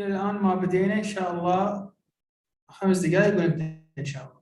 إلى الآن ما بدينا، إن شاء الله 5 دقائق ونبدأ إن شاء الله.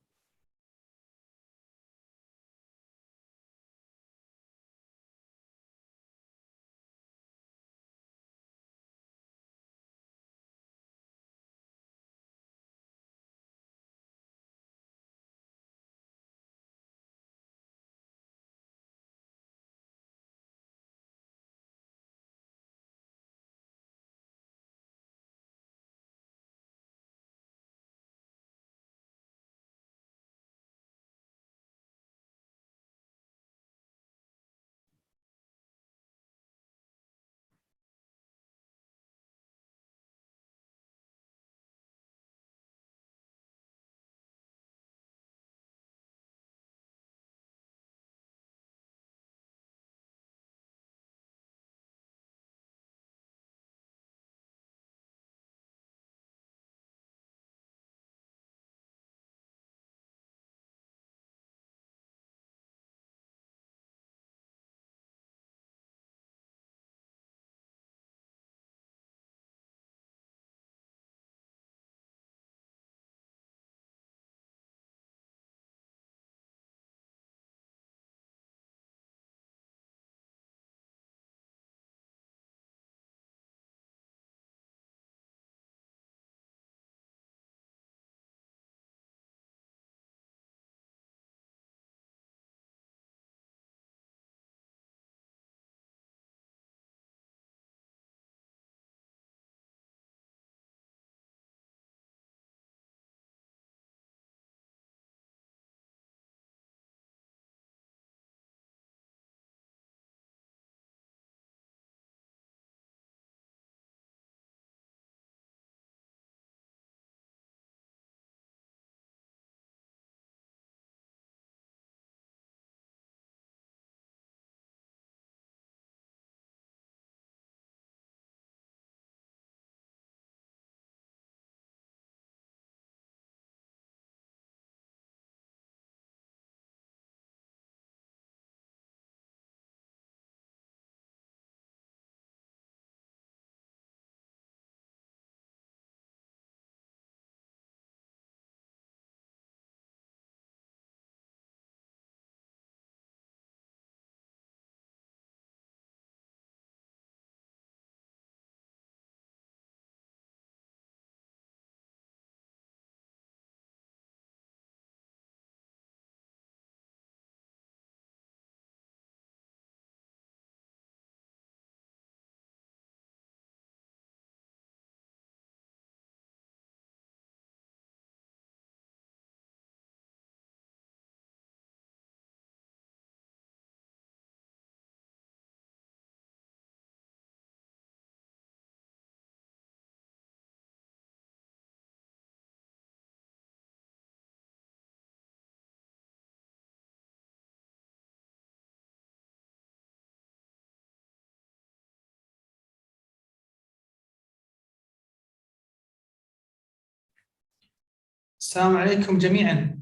السلام عليكم جميعا.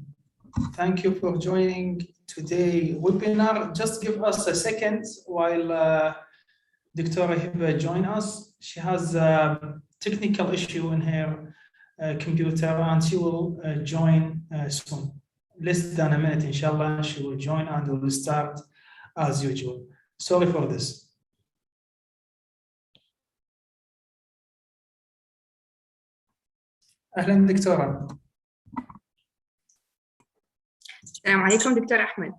Thank you for joining today's webinar. Just give us a second while Dr. Hiba join us. She has a technical issue in her computer and she will join soon. Less than a minute, inshallah, she will join and will start as usual. Sorry for this. أهلا دكتورة. السلام عليكم دكتور أحمد.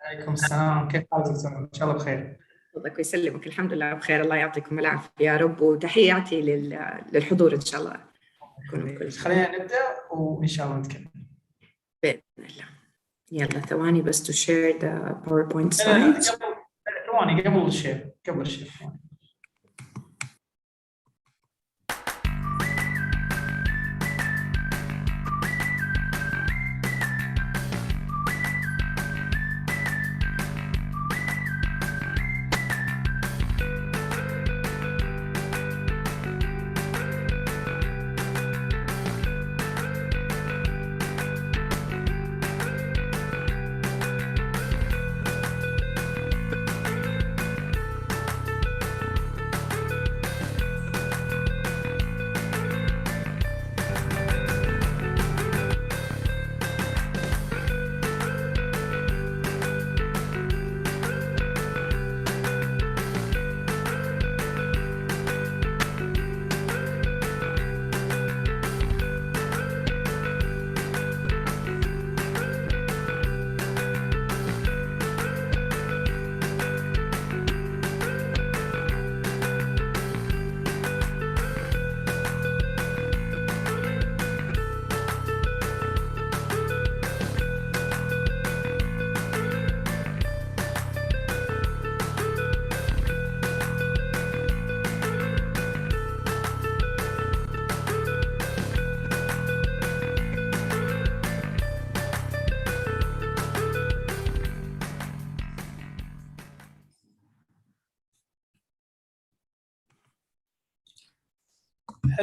عليكم السلام، كيف حالك دكتورة؟ إن شاء الله بخير. الله يسلمك، الحمد لله بخير، الله يعطيكم العافية يا رب، وتحياتي للحضور إن شاء الله. خلينا نبدأ وإن شاء الله نتكلم. بإذن الله. يلا ثواني بس to share the PowerPoint slides. ثواني قبل الشير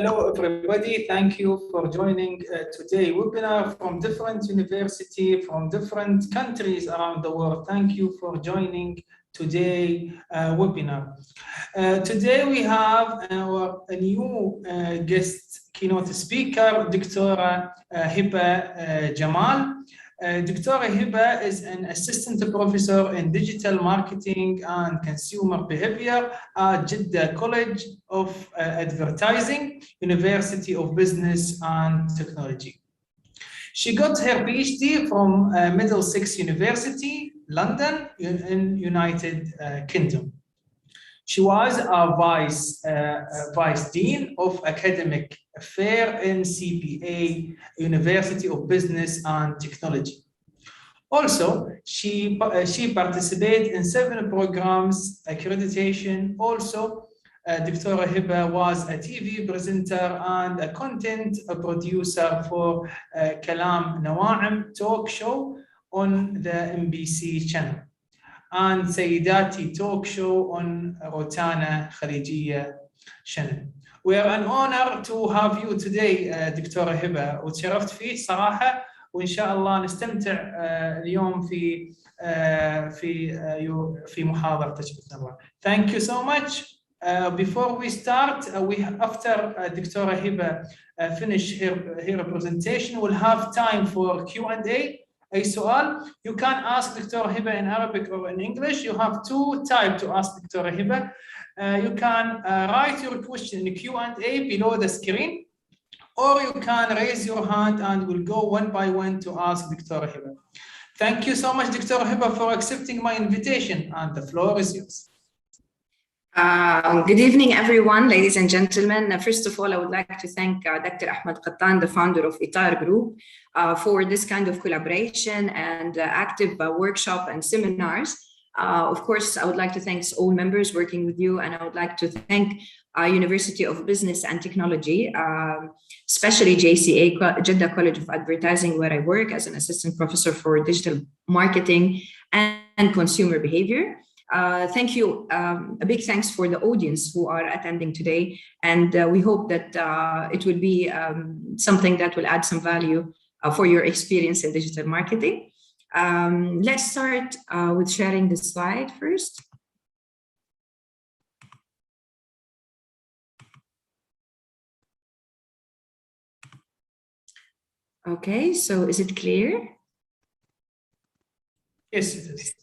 Hello, everybody. Thank you for joining today webinar from different universities, from different countries around the world. Thank you for joining today webinar. Today we have a new guest keynote speaker, Dr. Hiba Jamal. Dr. Hiba is an assistant professor in digital marketing and consumer behavior at Jeddah College of Advertising, University of Business and Technology. She got her PhD from Middlesex University, London, in United Kingdom. She was a vice dean of academic affairs in CPA, University of Business and Technology. Also, she participated in 7 programs accreditation. Also, Dr. Hiba was a TV presenter and a content producer for Kalam Nawa'im talk show on the MBC channel, and Sayyidati talk show on Rotana Khalijiya channel. We are an honor to have you today, دكتورة هبة، وتشرفت فيه صراحة، وإن شاء الله نستمتع اليوم في محاضرتك بإذن الله. Thank you so much. Before we start, after دكتورة هبة finish her presentation, we'll have time for Q&A. أي سؤال you can ask Dr. Hiba in Arabic or in English. You have 2 types to ask Dr. Hiba. You can write your question in Q&A below the screen, or you can raise your hand and we'll go one by one to ask Dr. Hiba. Thank you so much, Dr. Hiba, for accepting my invitation, and the floor is yours. Good evening, everyone, ladies and gentlemen. First of all, I would like to thank Dr. Ahmed Qattan, the founder of ITAR Group, for this kind of collaboration and active workshop and seminars. Of course, I would like to thank all members working with you, and I would like to thank University of Business and Technology, especially JCA, Jeddah College of Advertising, where I work as an assistant professor for digital marketing and consumer behavior. Thank you. A big thanks for the audience who are attending today, and we hope that it will be something that will add some value for your experience in digital marketing. Let's start with sharing the slide first. Okay, so is it clear? Yes, it is.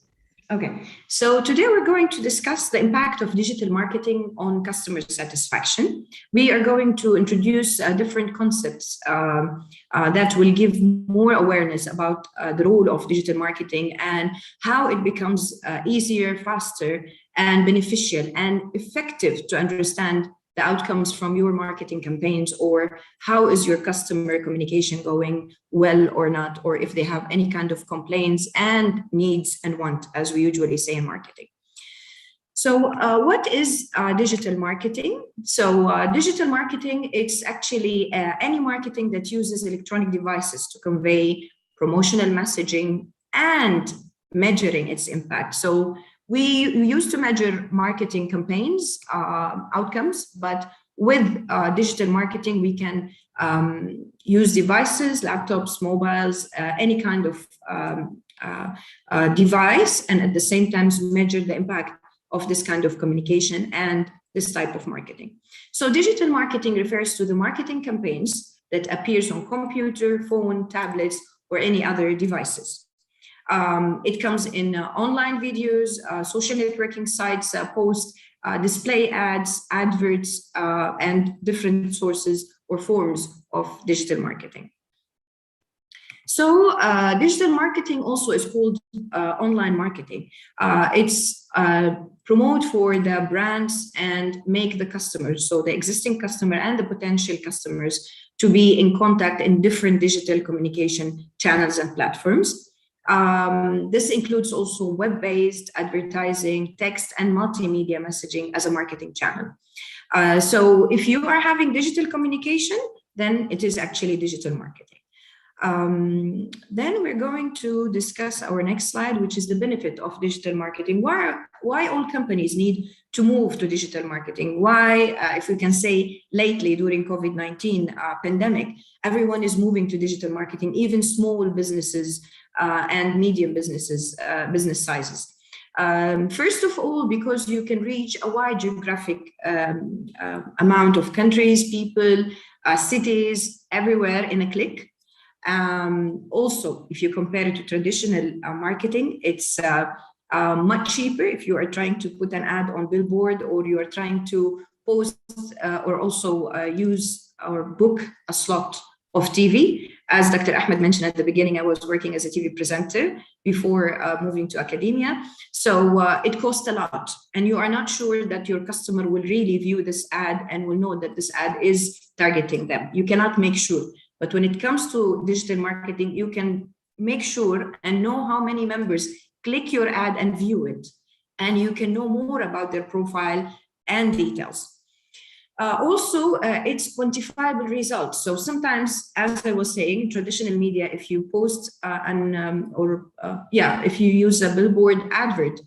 Okay, so today we're going to discuss the impact of digital marketing on customer satisfaction. We are going to introduce different concepts that will give more awareness about the role of digital marketing and how it becomes easier, faster, and beneficial and effective to understand the outcomes from your marketing campaigns, or how is your customer communication going well or not, or if they have any kind of complaints and needs and want, as we usually say in marketing. So what is digital marketing? So digital marketing, it's actually any marketing that uses electronic devices to convey promotional messaging and measuring its impact. So we used to measure marketing campaigns outcomes, but with digital marketing, we can use devices, laptops, mobiles, any kind of device, and at the same time measure the impact of this kind of communication and this type of marketing. So digital marketing refers to the marketing campaigns that appears on computer, phone, tablets, or any other devices. It comes in online videos, social networking sites, posts, display ads, adverts, and different sources or forms of digital marketing. So digital marketing also is called online marketing. It's promote for the brands and make the customers, so the existing customer and the potential customers, to be in contact in different digital communication channels and platforms. This includes also web-based advertising, text, and multimedia messaging as a marketing channel. So if you are having digital communication, then it is actually digital marketing. Then we're going to discuss our next slide, which is the benefit of digital marketing. Why all companies need to move to digital marketing? Why, if we can say lately during COVID-19 pandemic, everyone is moving to digital marketing, even small businesses and medium businesses, business sizes. First of all, because you can reach a wide geographic amount of countries, people, cities, everywhere in a click. Also, if you compare it to traditional marketing, it's much cheaper if you are trying to put an ad on billboard, or you are trying to post or also use or book a slot of TV. As Dr. Ahmed mentioned at the beginning, I was working as a TV presenter before moving to academia. So it costs a lot, and you are not sure that your customer will really view this ad and will know that this ad is targeting them. You cannot make sure. But when it comes to digital marketing, you can make sure and know how many members click your ad and view it. And you can know more about their profile and details. Also, it's quantifiable results. So sometimes, as I was saying, traditional media, if you post if you use a billboard advert,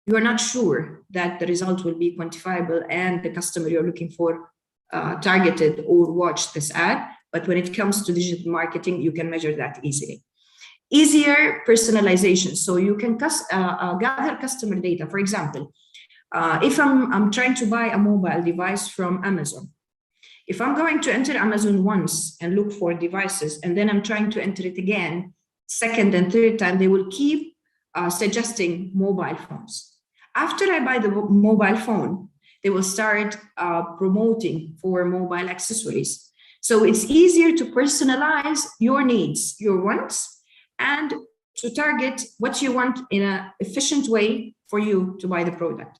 you are not sure that the result will be quantifiable and the customer you're looking for targeted or watched this ad. But when it comes to digital marketing, you can measure that easily. Easier personalization. So you can gather customer data. For example, if I'm trying to buy a mobile device from Amazon, if I'm going to enter Amazon once and look for devices, and then I'm trying to enter it again, second and third time, they will keep suggesting mobile phones. After I buy the mobile phone, they will start promoting for mobile accessories. So it's easier to personalize your needs, your wants, and to target what you want in an efficient way for you to buy the product.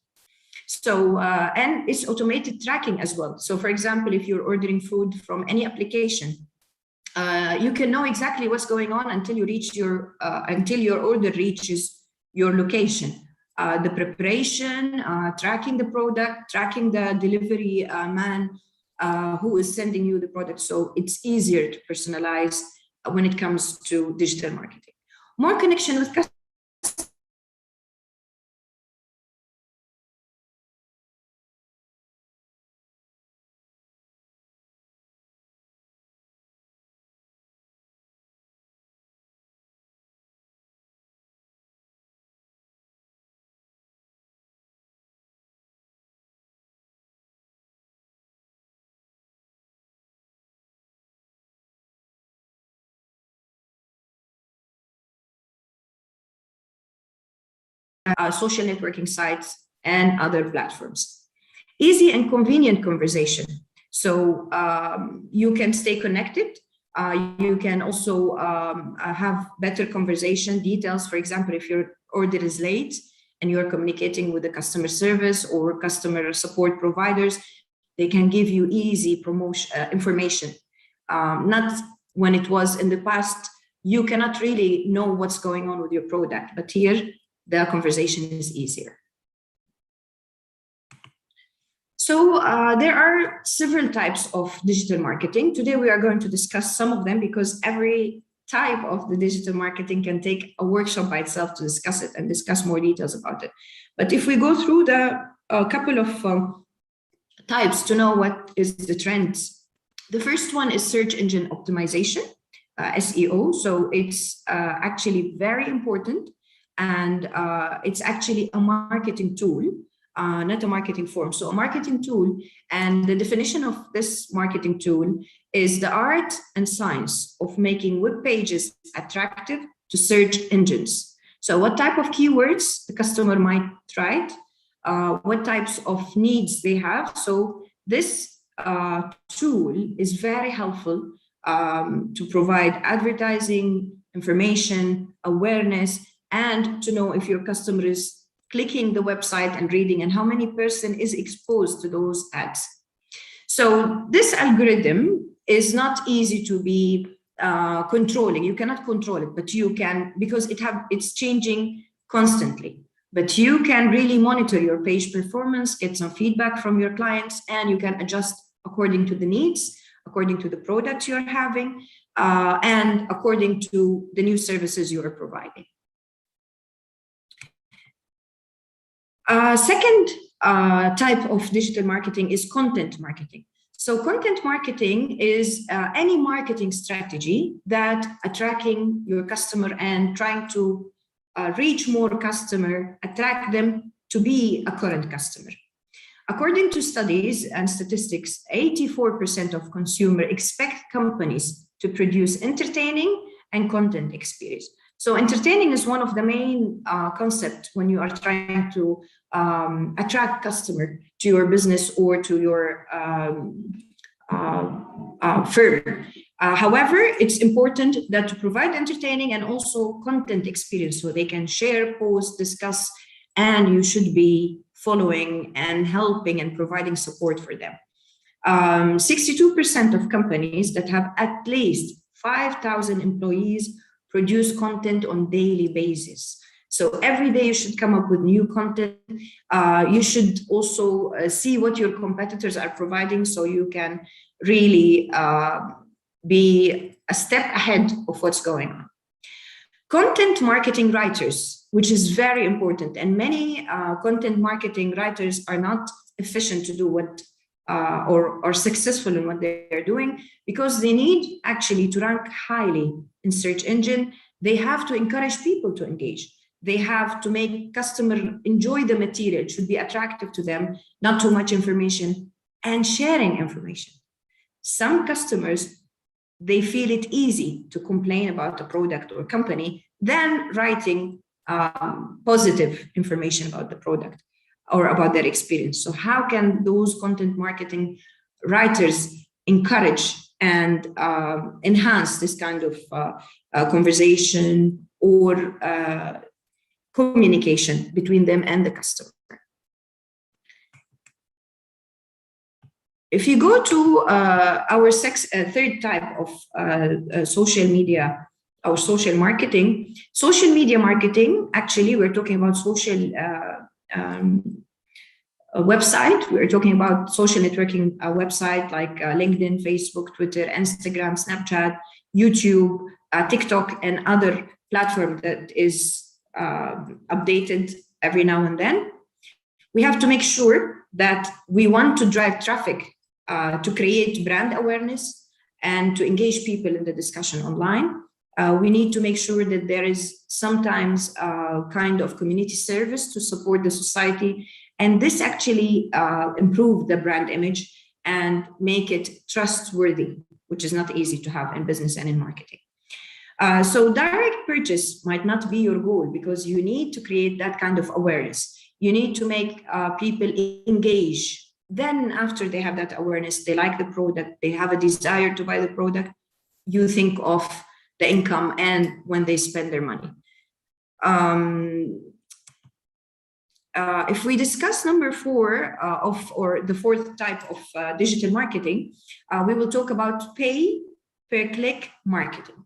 So, and it's automated tracking as well. So for example, if you're ordering food from any application, you can know exactly what's going on until you reach until your order reaches your location. The preparation, tracking the product, tracking the delivery man who is sending you the product. So it's easier to personalize when it comes to digital marketing. More connection with customers. Social networking sites and other platforms. Easy and convenient conversation. So you can stay connected. You can also have better conversation details. For example, if your order is late and you're communicating with the customer service or customer support providers, they can give you easy information. Not when it was in the past, you cannot really know what's going on with your product, but here the conversation is easier. So there are several types of digital marketing. Today we are going to discuss some of them because every type of the digital marketing can take a workshop by itself to discuss it and discuss more details about it. But if we go through a couple of types to know what is the trends. The first one is search engine optimization, SEO. So it's actually very important. And it's actually a marketing tool, not a marketing form. So a marketing tool, and the definition of this marketing tool is the art and science of making web pages attractive to search engines. So what type of keywords the customer might write, what types of needs they have. So this tool is very helpful to provide advertising, information, awareness, and to know if your customer is clicking the website and reading and how many person is exposed to those ads. So this algorithm is not easy to be controlling. You cannot control it, but you can, because it's changing constantly. But you can really monitor your page performance, get some feedback from your clients, and you can adjust according to the needs, according to the products you're having. and according to the new services you are providing. Second type of digital marketing is content marketing. So content marketing is any marketing strategy that attracting your customer and trying to reach more customer, attract them to be a current customer. According to studies and statistics, 84% of consumers expect companies to produce entertaining and content experience. So entertaining is one of the main concepts when you are trying to attract customer to your business or to your firm. However, it's important that to provide entertaining and also content experience so they can share, post, discuss, and you should be following and helping and providing support for them. 62% of companies that have at least 5,000 employees produce content on daily basis. So every day you should come up with new content. You should also see what your competitors are providing so you can really be a step ahead of what's going on. Content marketing writers, which is very important, and many content marketing writers are not efficient to do what or successful in what they're doing because they need actually to rank highly in search engine. They have to encourage people to engage. They have to make customer enjoy the material. It should be attractive to them, not too much information, and sharing information. Some customers, they feel it easy to complain about a product or company than writing positive information about the product or about their experience. So how can those content marketing writers encourage and enhance this kind of conversation or communication between them and the customer? If you go to our third type of social media or social marketing, social media marketing, actually, we're talking about social website. We're talking about social networking website like LinkedIn, Facebook, Twitter, Instagram, Snapchat, YouTube, TikTok, and other platform that is updated every now and then. We have to make sure that we want to drive traffic to create brand awareness and to engage people in the discussion online. We need to make sure that there is sometimes a kind of community service to support the society. And this actually improve the brand image and make it trustworthy, which is not easy to have in business and in marketing. So direct purchase might not be your goal because you need to create that kind of awareness. You need to make people engage. Then after they have that awareness, they like the product, they have a desire to buy the product, you think of the income and when they spend their money. If we discuss number 4 or the fourth type of digital marketing, we will talk about pay per click marketing.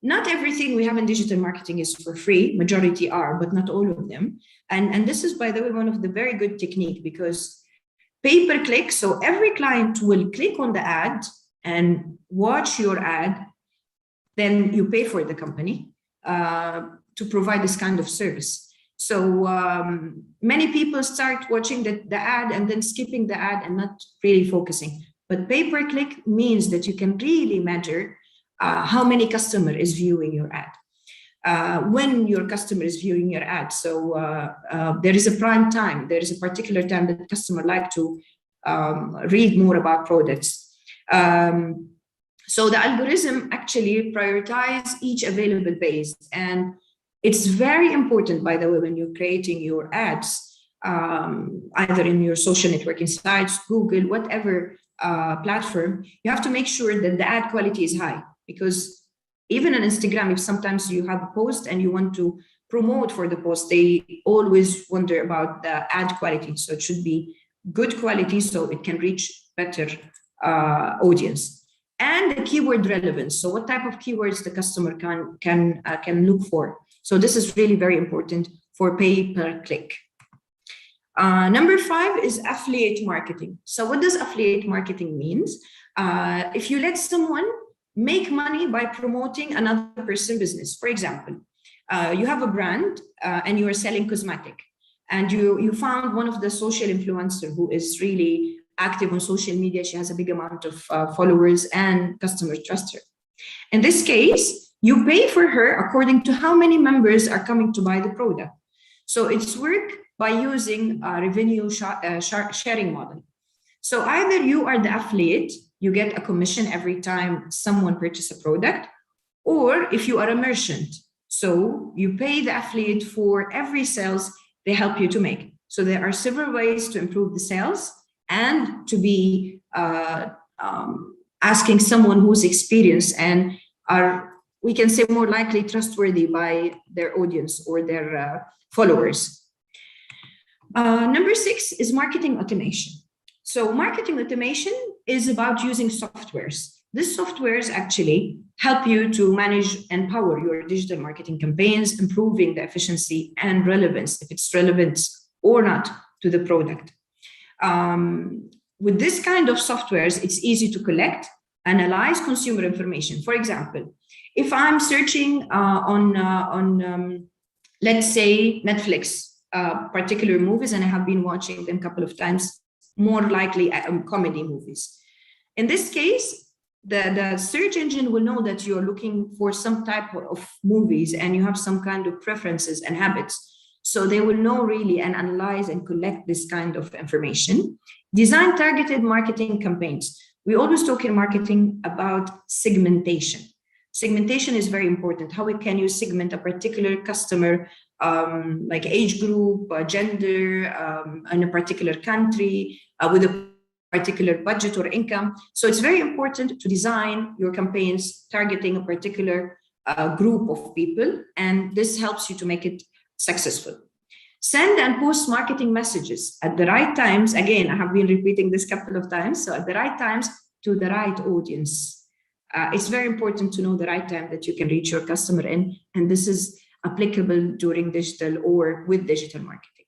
Not everything we have in digital marketing is for free. Majority are, but not all of them. And this is, by the way, one of the very good technique because pay per click. So every client will click on the ad and watch your ad. Then you pay for the company to provide this kind of service. So many people start watching the ad and then skipping the ad and not really focusing. But pay per click means that you can really measure how many customer is viewing your ad. When your customer is viewing your ad. So there is a prime time. There is a particular time that the customer like to read more about products. So the algorithm actually prioritize each available base. And it's very important, by the way, when you're creating your ads, either in your social networking sites, Google, whatever platform, you have to make sure that the ad quality is high. Because even on Instagram, if sometimes you have a post and you want to promote for the post, they always wonder about the ad quality. So it should be good quality so it can reach better audience. And the keyword relevance. So what type of keywords the customer can look for. So this is really very important for pay per click. Number 5 is affiliate marketing. So what does affiliate marketing means? If you let someone make money by promoting another person's business. For example, you have a brand and you are selling cosmetic, and you found one of the social influencer who is really active on social media. She has a big amount of followers and customers trust her. In this case, you pay for her according to how many members are coming to buy the product. So it's work by using a revenue sharing model. So either you are the affiliate, you get a commission every time someone purchases a product, or if you are a merchant, so you pay the affiliate for every sales they help you to make. So there are several ways to improve the sales and to be asking someone who's experienced and are, we can say, more likely trustworthy by their audience or their followers. Number 6 is marketing automation. So marketing automation is about using softwares. These softwares actually help you to manage and power your digital marketing campaigns, improving the efficiency and relevance, if it's relevant or not to the product. With this kind of softwares, it's easy to collect, analyze consumer information. For example, if I'm searching on let's say Netflix, particular movies, and I have been watching them a couple of times, more likely comedy movies. In this case, the search engine will know that you're looking for some type of movies and you have some kind of preferences and habits. So they will know really and analyze and collect this kind of information. Design targeted marketing campaigns. We always talk in marketing about segmentation. Segmentation is very important. How can you segment a particular customer, like age group, gender, in a particular country, with a particular budget or income. So it's very important to design your campaigns targeting a particular group of people, and this helps you to make it successful. Send and post marketing messages at the right times. Again, I have been repeating this a couple of times. So at the right times to the right audience. It's very important to know the right time that you can reach your customer in, and this is applicable during digital or with digital marketing.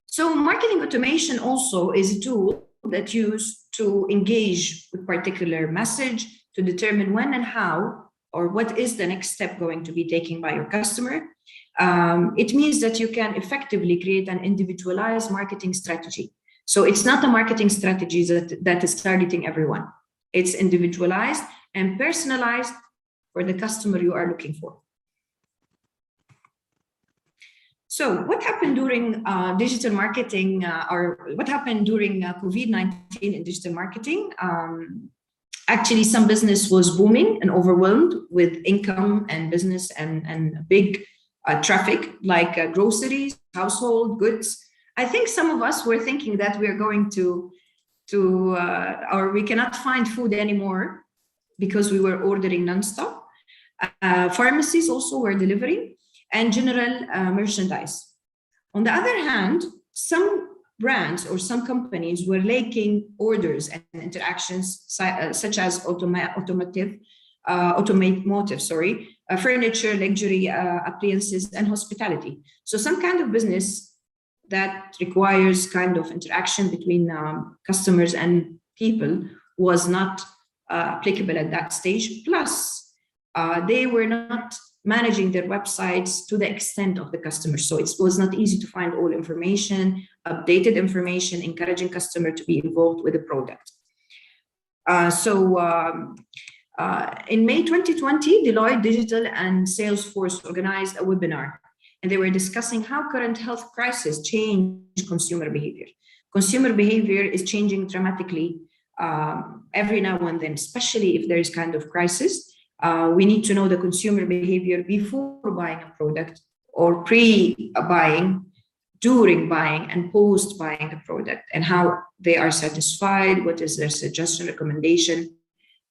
So marketing automation also is a tool that's used to engage with particular message to determine when and how or what is the next step going to be taken by your customer. It means that you can effectively create an individualized marketing strategy. So it's not a marketing strategy that is targeting everyone. It's individualized and personalized for the customer you are looking for. So what happened during digital marketing or what happened during COVID-19 in digital marketing? Actually, some business was booming and overwhelmed with income and business and big traffic like groceries, household goods. I think some of us were thinking that we are going to or we cannot find food anymore because we were ordering nonstop. Pharmacies also were delivering, and general merchandise. On the other hand, some brands or some companies were lacking orders and interactions such as automotive, furniture, luxury appliances, and hospitality. So some kind of business that requires kind of interaction between customers and people was not applicable at that stage. Plus, they were not managing their websites to the extent of the customers. So it was not easy to find all information, updated information, encouraging customer to be involved with the product. In May 2020, Deloitte Digital and Salesforce organized a webinar, and they were discussing how current health crisis changed consumer behavior. Consumer behavior is changing dramatically every now and then, especially if there is kind of crisis. We need to know the consumer behavior before buying a product or pre-buying, during buying, and post-buying a product, and how they are satisfied, what is their suggestion, recommendation.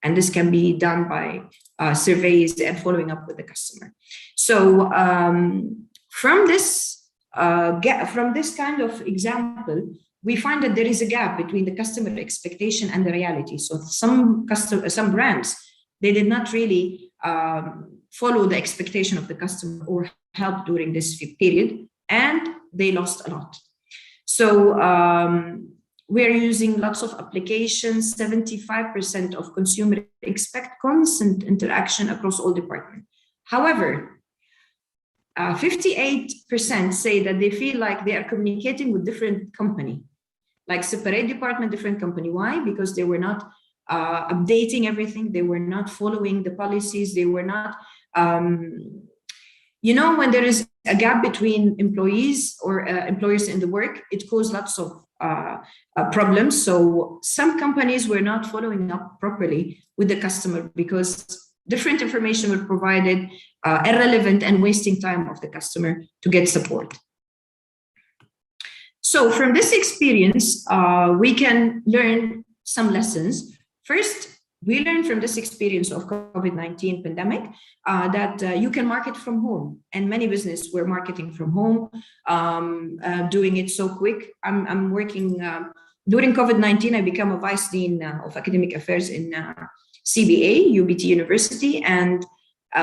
And this can be done by surveys and following up with the customer. So from this kind of example, we find that there is a gap between the customer expectation and the reality. So some brands, they did not really follow the expectation of the customer or help during this period, and they lost a lot. So we're using lots of applications. 75% of consumers expect constant interaction across all departments. However, 58% say that they feel like they are communicating with different company, like separate department, different company. Why? Because they were not updating everything. They were not following the policies. They were not, you know, when there is a gap between employees or employers in the work, it causes lots of problems. So some companies were not following up properly with the customer because different information were provided, irrelevant and wasting time of the customer to get support. So from this experience, we can learn some lessons. First, we learned from this experience of COVID-19 pandemic that you can market from home, and many businesses were marketing from home, doing it so quick. I'm working, during COVID-19, I became a Vice Dean of Academic Affairs in CBA, UBT University, and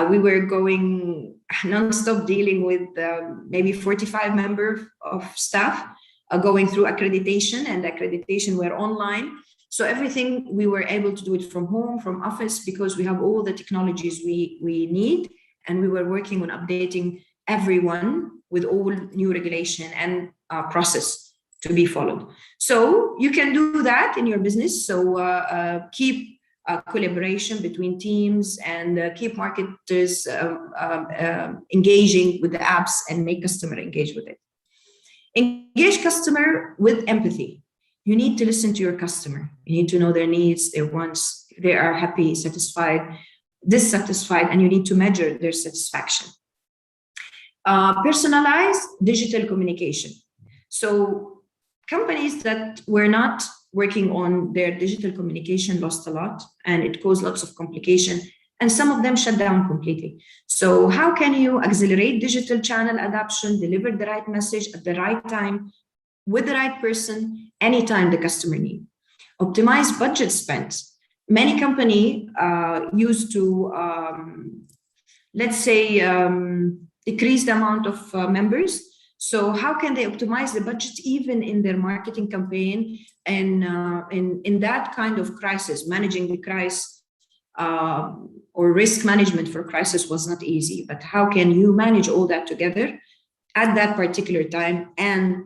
we were going non-stop dealing with maybe 45 members of staff going through accreditation, and accreditation were online. So everything we were able to do it from home, from office, because we have all the technologies we need, and we were working on updating everyone with all new regulation and process to be followed. So you can do that in your business. So keep collaboration between teams and keep marketers engaging with the apps and make customer engage with it. Engage customer with empathy. You need to listen to your customer. You need to know their needs, their wants, if they are happy, satisfied, dissatisfied, and you need to measure their satisfaction. Personalized digital communication. So companies that were not working on their digital communication lost a lot, and it caused lots of complication, and some of them shut down completely. So how can you accelerate digital channel adoption, deliver the right message at the right time, with the right person, anytime the customer needs? Optimize budget spent. Many companies used to, let's say, decrease the amount of members. So how can they optimize the budget even in their marketing campaign? And in that kind of crisis, managing the crisis or risk management for crisis was not easy. But how can you manage all that together at that particular time and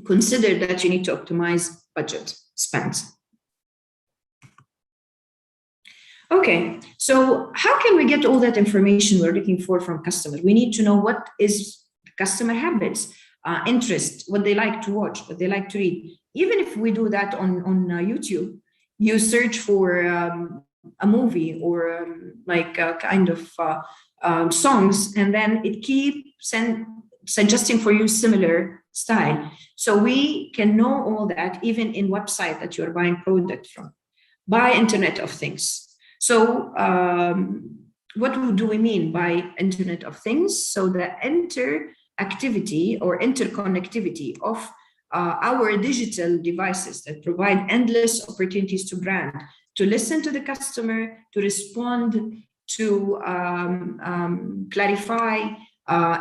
consider that you need to optimize budget spent? Okay, so how can we get all that information we're looking for from customers? We need to know what is customer habits, interest, what they like to watch, what they like to read. Even if we do that on YouTube, you search for a movie or like a kind of songs, and then it keeps suggesting for you similar style. So we can know all that even in website that you're buying product from, by Internet of Things. So what do we mean by Internet of Things? So the interactivity or interconnectivity of our digital devices that provide endless opportunities to brand, to listen to the customer, to respond, to clarify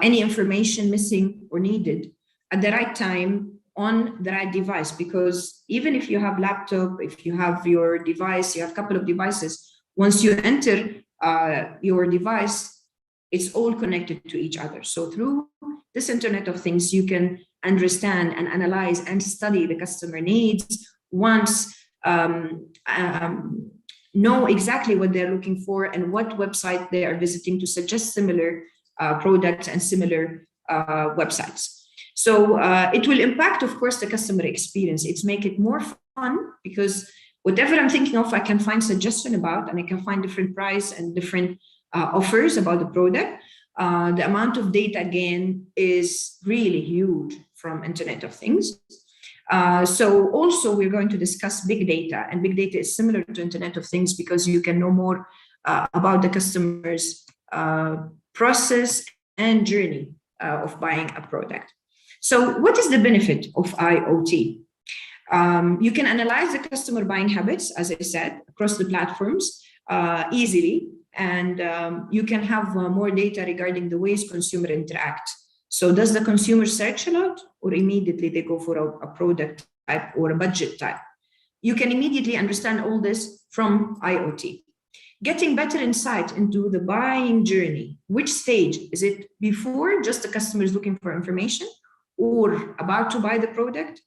any information missing or needed at the right time on the right device. Because even if you have laptop, if you have your device, you have a couple of devices, once you enter your device, it's all connected to each other. So through this Internet of Things, you can understand and analyze and study the customer needs, wants, know exactly what they're looking for and what website they are visiting to suggest similar products and similar websites. So it will impact, of course, the customer experience. It's make it more fun because whatever I'm thinking of, I can find suggestion about, and I can find different price and different offers about the product. The amount of data, again, is really huge from Internet of Things. So also we're going to discuss big data, and big data is similar to Internet of Things because you can know more about the customer's process and journey of buying a product. So what is the benefit of IoT? You can analyze the customer buying habits, as I said, across the platforms easily, and you can have more data regarding the ways consumer interact. So does the consumer search a lot, or immediately they go for a product type or a budget type. You can immediately understand all this from IoT. Getting better insight into the buying journey. Which stage? Is it before just the customer is looking for information, or about to buy the product,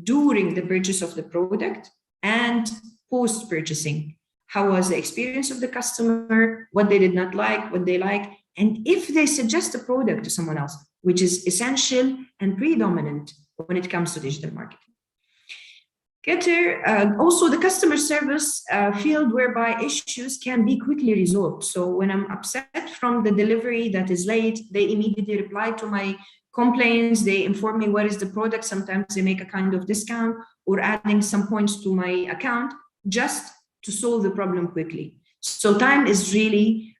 during the purchase of the product, and post-purchasing? How was the experience of the customer, what they did not like, what they like, and if they suggest a product to someone else, which is essential and predominant when it comes to digital marketing. Also the customer service field, whereby issues can be quickly resolved. So when I'm upset from the delivery that is late, they immediately reply to my complaints, they inform me what is the product, sometimes they make a kind of discount or adding some points to my account just to solve the problem quickly. So time is really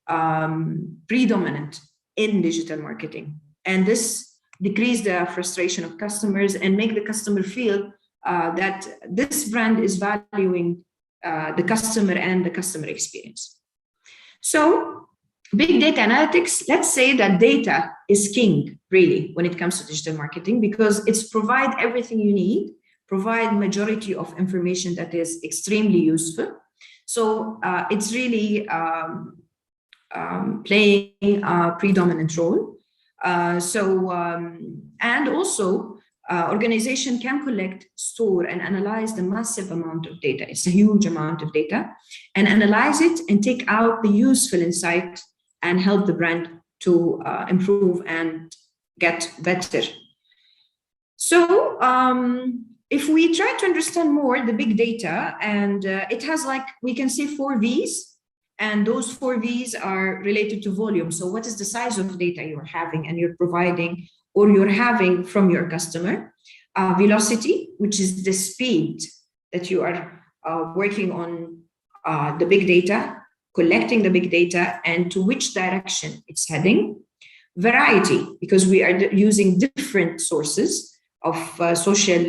predominant in digital marketing. And this decreases the frustration of customers and make the customer feel that this brand is valuing the customer and the customer experience. So big data analytics, let's say that data is king really when it comes to digital marketing, because it's provide everything you need, provide majority of information that is extremely useful. So it's really playing a predominant role. And also organization can collect, store, and analyze the massive amount of data. It's a huge amount of data, and analyze it and take out the useful insight and help the brand to improve and get better. So if we try to understand more the big data, and it has, like, we can say 4 V's, and those 4 V's are related to volume. So what is the size of data you're having and you're providing or you're having from your customer? Velocity, which is the speed that you are working on the big data, collecting the big data, and to which direction it's heading. Variety, because we are using different sources of social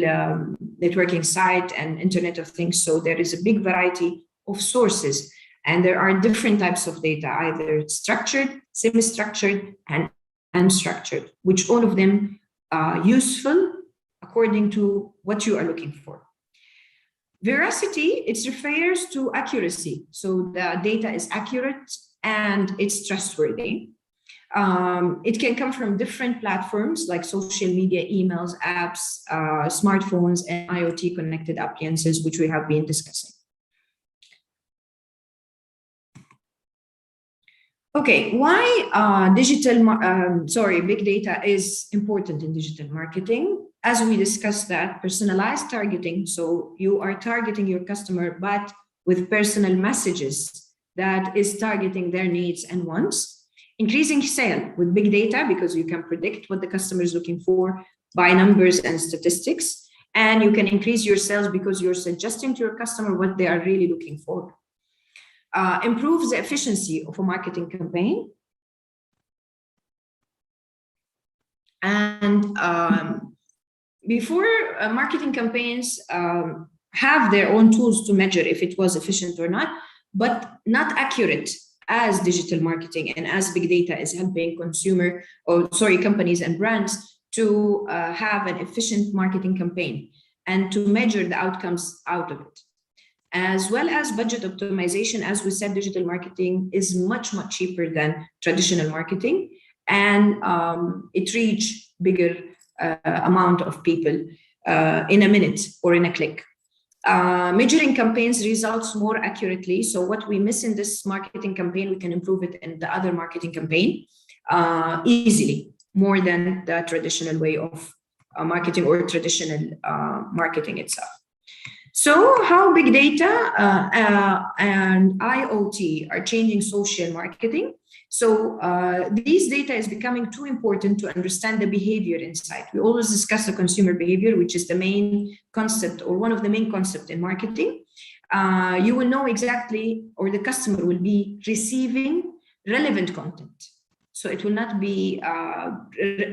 networking site and Internet of Things. So there is a big variety of sources, and there are different types of data, either structured, semi-structured, and unstructured, which all of them are useful according to what you are looking for. Veracity, it refers to accuracy. So the data is accurate and it's trustworthy. It can come from different platforms like social media, emails, apps, smartphones, and IoT connected appliances, which we have been discussing. Okay, why big data is important in digital marketing? As we discussed that, personalized targeting. So you are targeting your customer, but with personal messages that is targeting their needs and wants. Increasing sale with big data, because you can predict what the customer is looking for by numbers and statistics. And you can increase your sales because you're suggesting to your customer what they are really looking for. Improves the efficiency of a marketing campaign. And before marketing campaigns have their own tools to measure if it was efficient or not, but not accurate as digital marketing and as big data is helping companies and brands to have an efficient marketing campaign and to measure the outcomes out of it. As well as budget optimization. As we said, digital marketing is much, much cheaper than traditional marketing, and it reaches bigger amount of people in a minute or in a click. Measuring campaigns results more accurately. So what we miss in this marketing campaign, we can improve it in the other marketing campaign easily, more than the traditional way of marketing or traditional marketing itself. So how big data and IoT are changing social marketing. So these data is becoming too important to understand the behavior inside. We always discuss the consumer behavior, which is the main concept or one of the main concepts in marketing. You will know exactly, or the customer will be receiving relevant content. So it will not be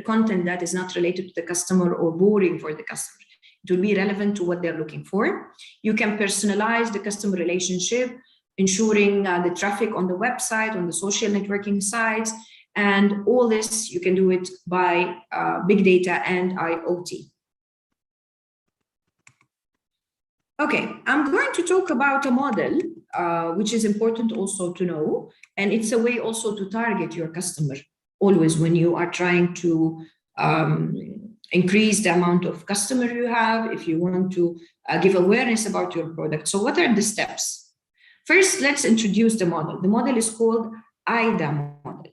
content that is not related to the customer or boring for the customer. It will be relevant to what they're looking for. You can personalize the customer relationship, ensuring the traffic on the website, on the social networking sites, and all this you can do it by big data and IoT. Okay, I'm going to talk about a model, which is important also to know, and it's a way also to target your customer always when you are trying to increase the amount of customer you have, if you want to give awareness about your product. So what are the steps? First, let's introduce the model. The model is called IDA model.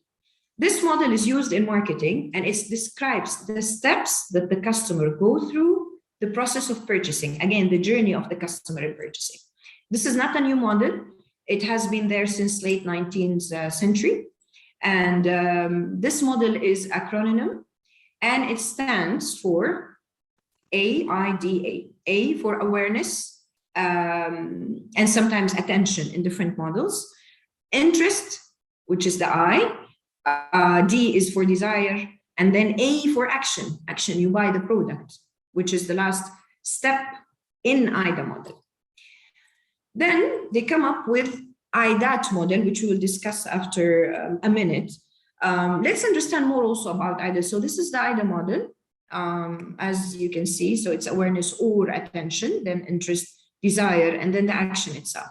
This model is used in marketing, and it describes the steps that the customer go through the process of purchasing. Again, the journey of the customer in purchasing. This is not a new model. It has been there since late 19th century. And this model is acronym, and it stands for AIDA. A for awareness, and sometimes attention in different models. Interest, which is the I. D is for desire, and then A for action. Action, you buy the product, which is the last step in IDA model. Then they come up with IDAT model, which we will discuss after a minute. Let's understand more also about IDA. So this is the IDA model, as you can see. So it's awareness or attention, then interest, desire, and then the action itself.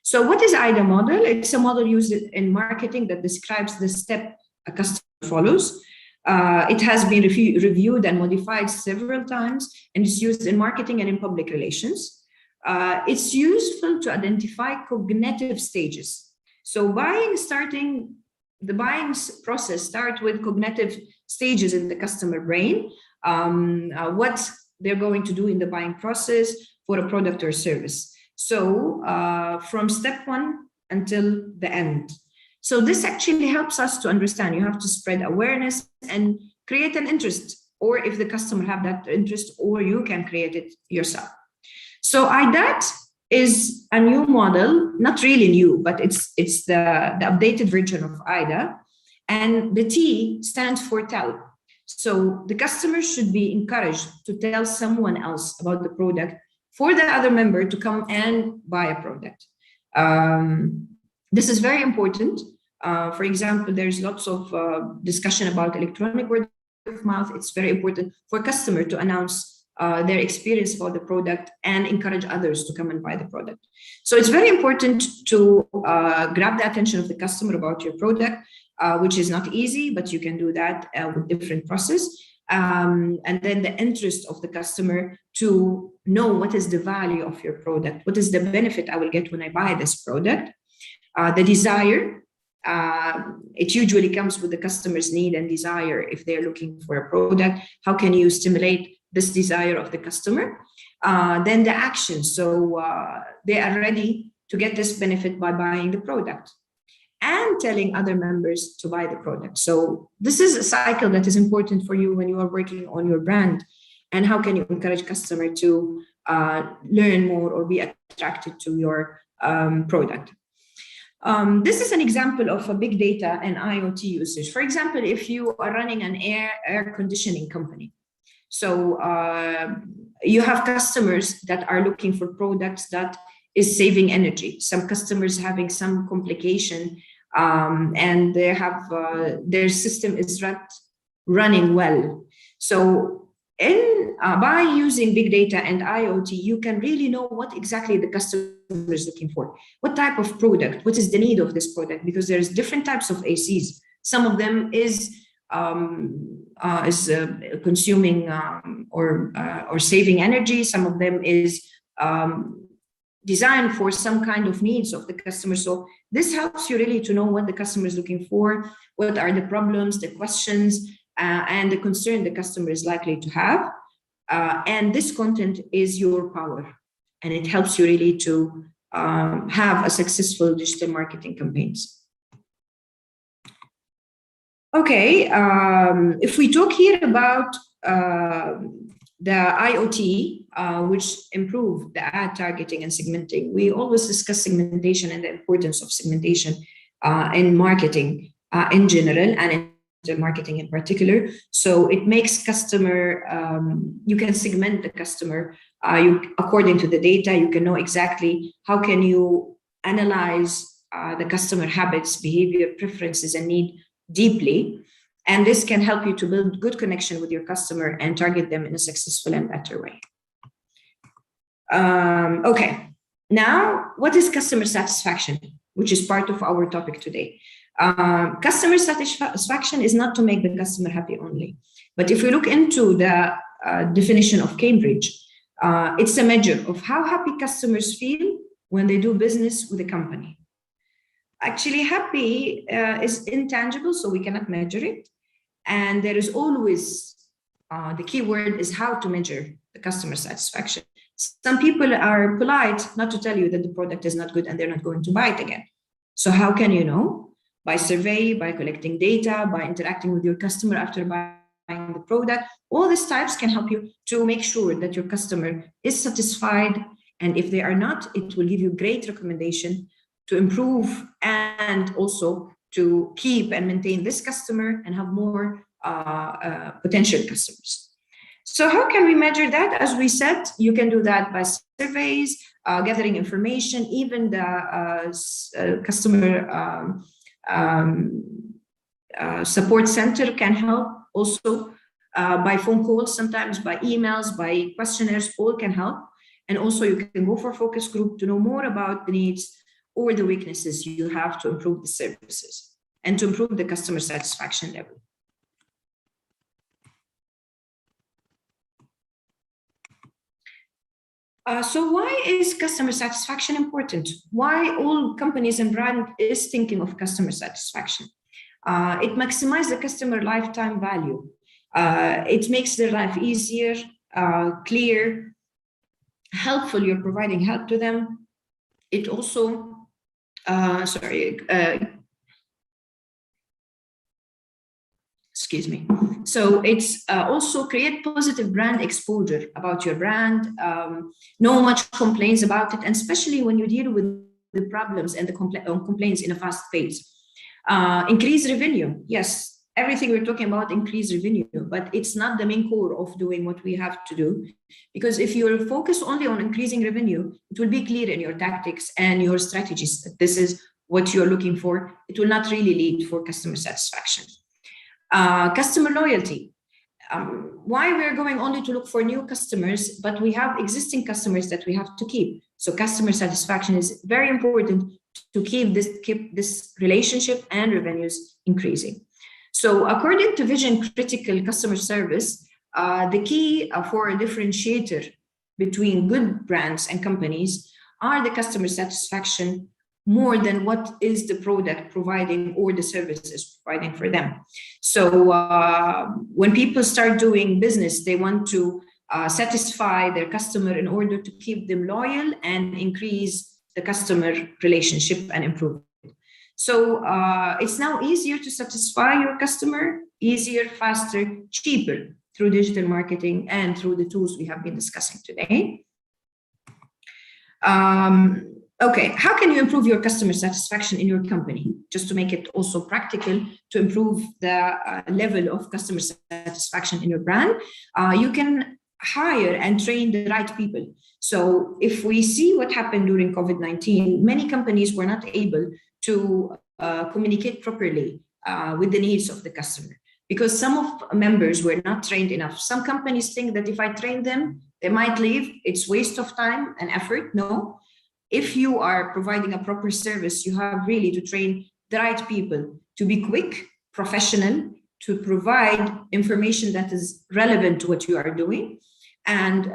So what is IDA model? It's a model used in marketing that describes the step a customer follows. It has been reviewed and modified several times, and it's used in marketing and in public relations. It's useful to identify cognitive stages. So the buying process starts with cognitive stages in the customer brain, what they're going to do in the buying process for a product or service. So from step one until the end. So this actually helps us to understand. You have to spread awareness and create an interest, or if the customer have that interest, or you can create it yourself. So IDAT is a new model, not really new, but it's the updated version of IDA. And the T stands for tell. So the customer should be encouraged to tell someone else about the product for the other member to come and buy a product. This is very important. For example, there's lots of discussion about electronic word of mouth. It's very important for a customer to announce their experience about the product and encourage others to come and buy the product. So it's very important to grab the attention of the customer about your product, which is not easy, but you can do that with different process. And then the interest of the customer to know what is the value of your product, what is the benefit I will get when I buy this product. The desire, it usually comes with the customer's need and desire. If they're looking for a product, how can you stimulate this desire of the customer? Then the action, so they are ready to get this benefit by buying the product and telling other members to buy the product. So this is a cycle that is important for you when you are working on your brand. And how can you encourage customer to learn more or be attracted to your product? This is an example of a big data and IoT usage. For example, if you are running an air conditioning company, so you have customers that are looking for products that is saving energy. Some customers having some complication, and they have their system is not running well. So by using big data and IoT, you can really know what exactly the customer is looking for, what type of product, what is the need of this product, because there's different types of ACs. Some of them is consuming or saving energy. Some of them is designed for some kind of needs of the customer. So this helps you really to know what the customer is looking for, what are the problems, the questions, and the concern the customer is likely to have. And this content is your power, and it helps you really to have a successful digital marketing campaigns. Okay, if we talk here about the IoT, which improve the ad targeting and segmenting, we always discuss segmentation and the importance of segmentation in marketing in general and in marketing in particular. So it makes customer, you can segment the customer according to the data. You can know exactly how can you analyze the customer habits, behavior, preferences, and need deeply. And this can help you to build good connection with your customer and target them in a successful and better way. Okay, now what is customer satisfaction, which is part of our topic today? Customer satisfaction is not to make the customer happy only, but if we look into the definition of Cambridge, it's a measure of how happy customers feel when they do business with a company. Actually, happy is intangible, so we cannot measure it. And there is always, the key word is how to measure the customer satisfaction. Some people are polite not to tell you that the product is not good and they're not going to buy it again. So how can you know? By survey, by collecting data, by interacting with your customer after buying the product. All these types can help you to make sure that your customer is satisfied. And if they are not, it will give you great recommendation to improve and also to keep and maintain this customer and have more potential customers. So how can we measure that? As we said, you can do that by surveys, gathering information, even the customer support center can help also by phone calls, sometimes by emails, by questionnaires, all can help. And also you can go for focus group to know more about the needs or the weaknesses you have to improve the services and to improve the customer satisfaction level. So why is customer satisfaction important? Why all companies and brands is thinking of customer satisfaction? It maximizes the customer lifetime value. It makes their life easier, clear, helpful. You're providing help to them. It also, excuse me. So it's also create positive brand exposure about your brand, no much complaints about it, and especially when you deal with the problems and the complaints in a fast pace. Increase revenue, yes, everything we're talking about increase revenue, but it's not the main core of doing what we have to do, because if you're focused only on increasing revenue, it will be clear in your tactics and your strategies that this is what you're looking for. It will not really lead for customer satisfaction. Customer loyalty. Why we're going only to look for new customers, but we have existing customers that we have to keep. So customer satisfaction is very important to keep this relationship and revenues increasing. So according to Vision Critical Customer Service, the key for a differentiator between good brands and companies are the customer satisfaction more than what is the product providing or the services providing for them. So when people start doing business, they want to satisfy their customer in order to keep them loyal and increase the customer relationship and improve it. So it's now easier to satisfy your customer, easier, faster, cheaper through digital marketing and through the tools we have been discussing today. Okay, how can you improve your customer satisfaction in your company? Just to make it also practical to improve the level of customer satisfaction in your brand, you can hire and train the right people. So if we see what happened during COVID-19, many companies were not able to communicate properly with the needs of the customer because some of members were not trained enough. Some companies think that if I train them, they might leave. It's waste of time and effort. No. If you are providing a proper service, you have really to train the right people to be quick, professional, to provide information that is relevant to what you are doing. And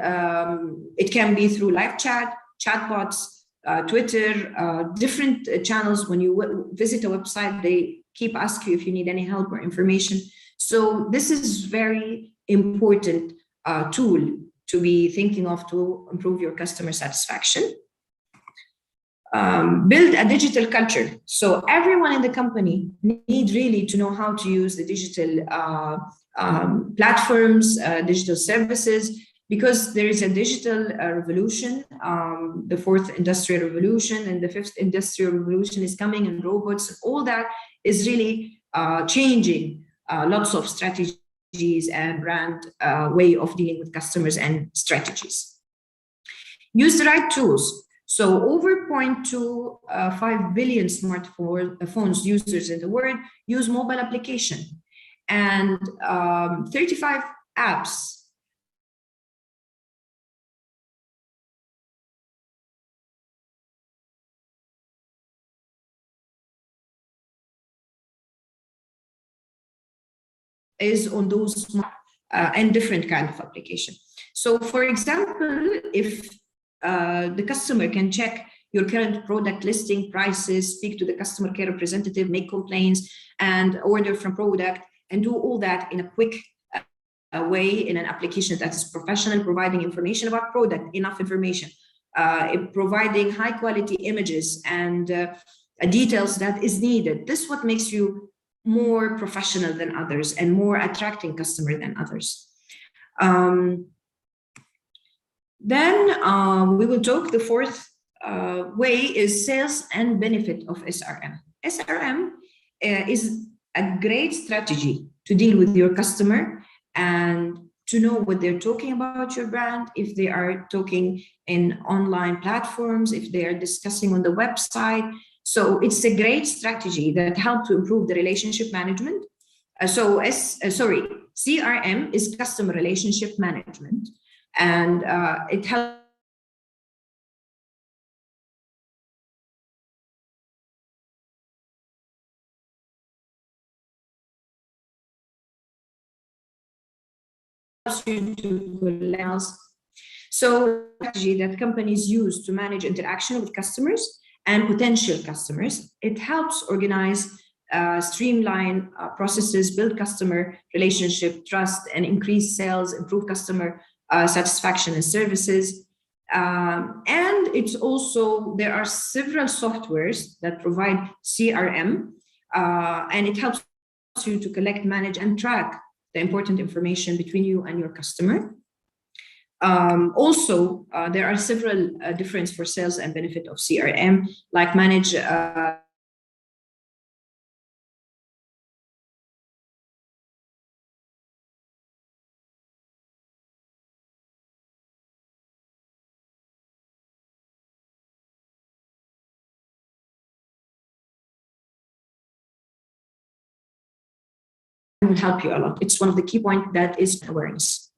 it can be through live chat, chatbots, Twitter, different channels. When you visit a website, they keep asking you if you need any help or information. So this is very important tool to be thinking of to improve your customer satisfaction. Build a digital culture. So everyone in the company needs really to know how to use the digital platforms, digital services, because there is a digital revolution, the fourth industrial revolution and the fifth industrial revolution is coming, and robots, all that is really changing lots of strategies and brand way of dealing with customers and strategies. Use the right tools. So over 0.25 billion smartphones users in the world use mobile application, and 35 apps is on those and different kind of application. So for example, if the customer can check your current product listing, prices, speak to the customer care representative, make complaints, and order from product, and do all that in a quick way in an application that is professional, providing information about product, enough information, providing high quality images and details that is needed. This is what makes you more professional than others and more attracting customer than others. Then we will talk the fourth way is sales and benefit of SRM. SRM is a great strategy to deal with your customer and to know what they're talking about your brand, if they are talking in online platforms, if they are discussing on the website. So it's a great strategy that helps to improve the relationship management. CRM is customer relationship management, and it helps you to so strategy that companies use to manage interaction with customers and potential customers. It helps organize, streamline processes, build customer relationship, trust, and increase sales, improve customer satisfaction and services. And it's also, there are several softwares that provide CRM, and it helps you to collect, manage, and track the important information between you and your customer. Also, there are several difference for sales and benefit of CRM, like manage will help you a lot. It's one of the key points that is awareness.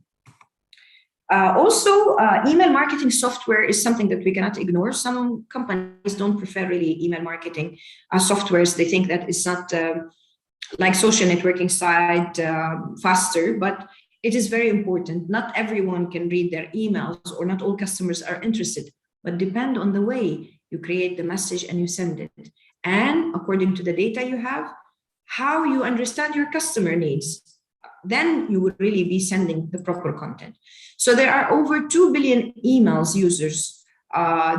Also, email marketing software is something that we cannot ignore. Some companies don't prefer really email marketing softwares. They think that it's not like social networking site faster, but it is very important. Not everyone can read their emails, or not all customers are interested, but depend on the way you create the message and you send it. And according to the data you have, how you understand your customer needs, then you would really be sending the proper content. So there are over 2 billion emails users.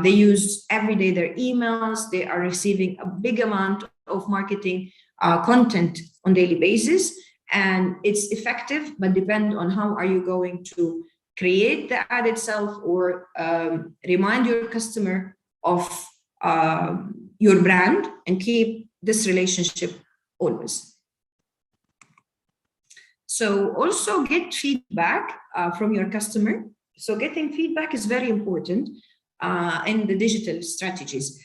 They use every day their emails. They are receiving a big amount of marketing content on daily basis, and it's effective, but depend on how are you going to create the ad itself, or remind your customer of your brand and keep this relationship always. So also get feedback from your customer. So getting feedback is very important in the digital strategies.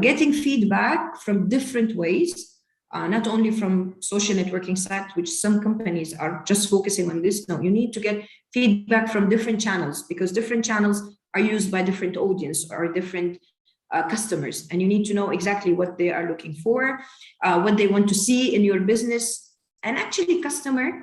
Getting feedback from different ways, not only from social networking sites, which some companies are just focusing on this. No, you need to get feedback from different channels, because different channels are used by different audience or different customers, and you need to know exactly what they are looking for, what they want to see in your business. And actually, customers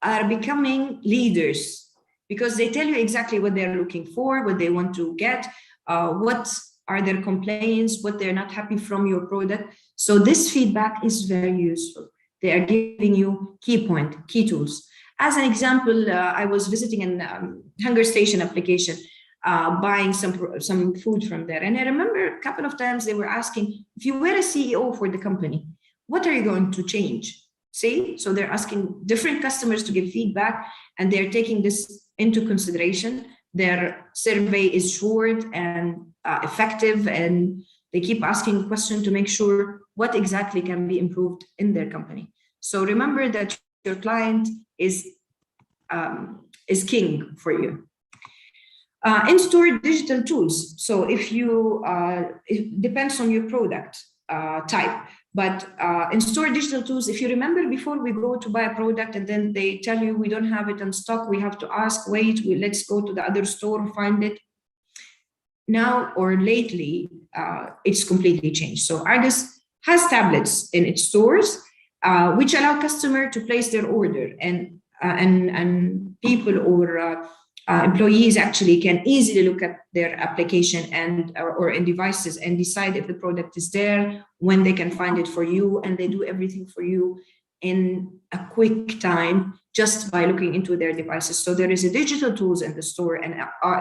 are becoming leaders because they tell you exactly what they're looking for, what they want to get, what are their complaints, what they're not happy from your product. So this feedback is very useful. They are giving you key tools. As an example, I was visiting a hunger station application, buying some food from there. And I remember a couple of times they were asking, if you were a CEO for the company, what are you going to change? See, so they're asking different customers to give feedback, and they're taking this into consideration. Their survey is short and effective, and they keep asking questions to make sure what exactly can be improved in their company. So remember that your client is king for you. In-store digital tools. So if you, it depends on your product type, but in-store digital tools, if you remember before, we go to buy a product and then they tell you we don't have it in stock, we have to ask, wait, let's go to the other store, find it. Now or lately, it's completely changed. So Argus has tablets in its stores, which allow customer to place their order, and people or employees actually can easily look at their application and or in devices and decide if the product is there, when they can find it for you, and they do everything for you in a quick time just by looking into their devices. So there is a digital tools in the store, and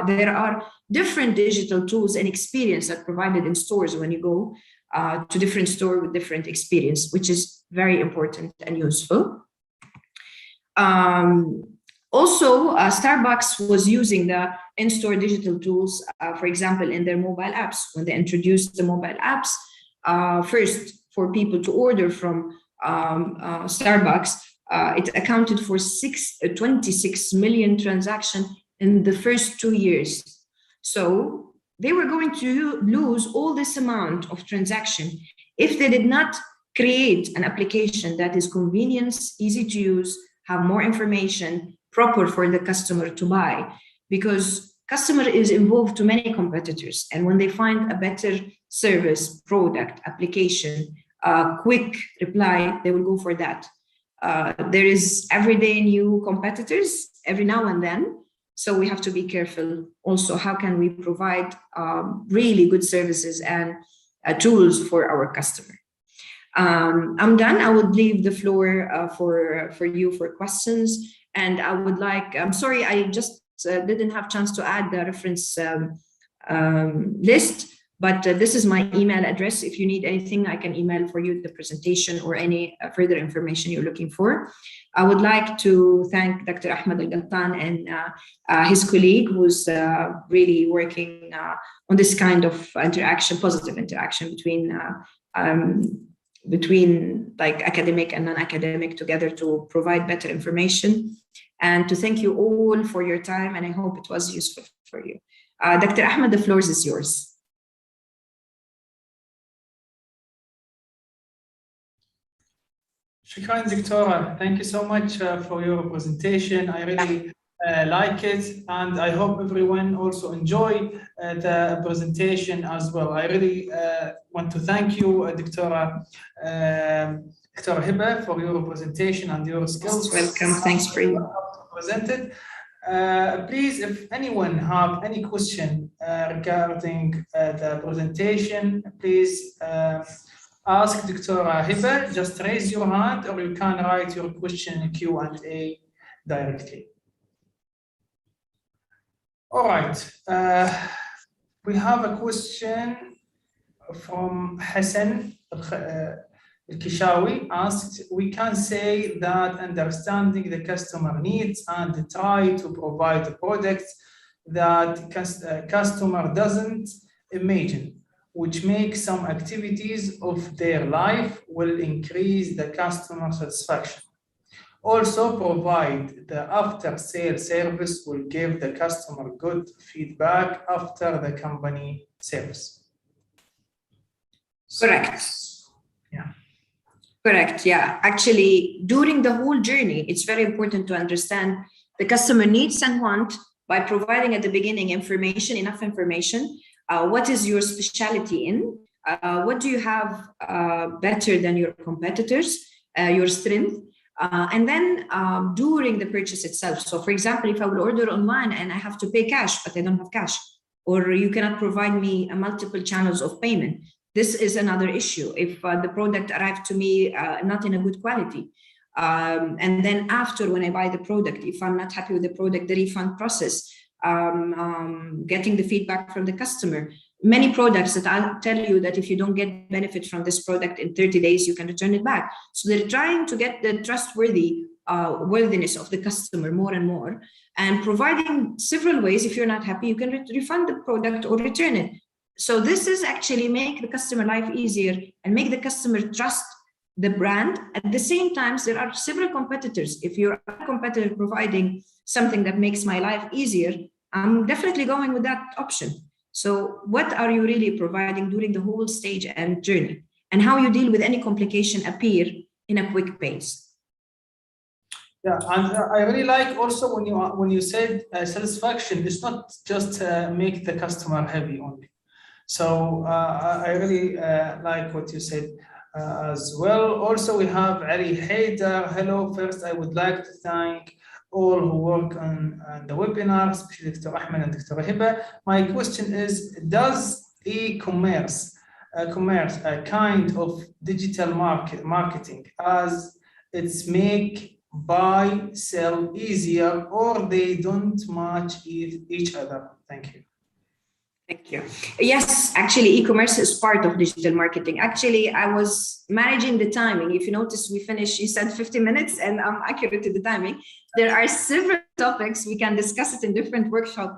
there are different digital tools and experience that provided in stores when you go to different store with different experience, which is very important and useful. Also, Starbucks was using the in-store digital tools, for example, in their mobile apps. When they introduced the mobile apps, first for people to order from Starbucks, it accounted for 26 million transactions in the first 2 years. So they were going to lose all this amount of transaction if they did not create an application that is convenient, easy to use, have more information, proper for the customer to buy, because customer is involved to many competitors, and when they find a better service, product, application, quick reply, they will go for that. There is everyday new competitors every now and then, so we have to be careful also how can we provide really good services and tools for our customer. I'm done. I would leave the floor for you for questions. And I would like, I'm sorry, I just didn't have chance to add the reference list, but this is my email address. If you need anything, I can email for you the presentation or any further information you're looking for. I would like to thank Dr. Ahmed Al-Gattan and his colleague who's really working on this kind of interaction, positive interaction between like academic and non-academic together to provide better information, and to thank you all for your time, and I hope it was useful for you. Dr. Ahmed, the floor is yours. Shukran, Dictora. Thank you so much for your presentation. I really like it, and I hope everyone also enjoy the presentation as well. I really want to thank you, Dictora Hiba, for your presentation and your skills. Welcome. Thanks for you. Presented. Please, if anyone have any question regarding the presentation, please ask Dictora Hiba. Just raise your hand, or you can write your question in Q&A directly. All right. We have a question from Hassan Al-Kishawi asked, we can say that understanding the customer needs and try to provide a product that customer doesn't imagine, which makes some activities of their life will increase the customer satisfaction. Also provide the after-sale service will give the customer good feedback after the company service. Correct. Yeah. Correct. Yeah. Actually, during the whole journey, it's very important to understand the customer needs and want by providing at the beginning information, enough information. What is your specialty in? What do you have better than your competitors? Your strength. And then during the purchase itself. So for example, if I will order online and I have to pay cash, but I don't have cash, or you cannot provide me multiple channels of payment, this is another issue. If the product arrived to me not in a good quality, and then after when I buy the product, if I'm not happy with the product, the refund process, getting the feedback from the customer. Many products that I'll tell you that if you don't get benefit from this product in 30 days, you can return it back. So they're trying to get the worthiness of the customer more and more, and providing several ways. If you're not happy, you can refund the product or return it. So this is actually make the customer life easier and make the customer trust the brand. At the same time, there are several competitors. If you're a competitor providing something that makes my life easier, I'm definitely going with that option. So what are you really providing during the whole stage and journey, and how you deal with any complication appear in a quick pace? Yeah, and I really like also when you said satisfaction, it's not just make the customer happy only. So I really like what you said. as well. Also, we have Ali Haider. Hello. First, I would like to thank all who work on the webinar, especially Dr. Ahmed and Dr. Hiba. My question is, does e-commerce a kind of digital marketing as it's make buy, sell easier, or they don't match each other? Thank you. Thank you. Yes, actually, e-commerce is part of digital marketing. Actually, I was managing the timing. If you notice, we finished, you said 50 minutes, and I'm accurate to the timing. There are several topics. We can discuss it in different workshops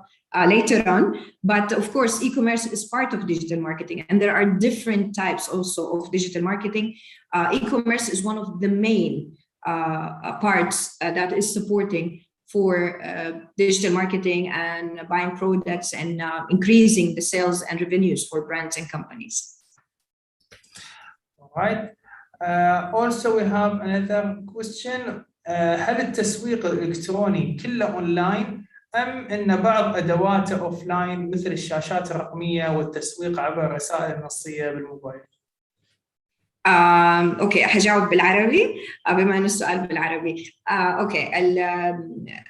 later on. But of course, e-commerce is part of digital marketing, and there are different types also of digital marketing. E-commerce is one of the main parts that is supporting for digital marketing and buying products and increasing the sales and revenues for brands and companies. All right. Also, we have another question. هل التسويق الإلكتروني كله أونلاين أم إن بعض أدواته أوفلاين مثل الشاشات الرقمية والتسويق عبر الرسائل النصية بالموبايل؟ اوكي هجاوب بالعربي بما انه السؤال بالعربي. اوكي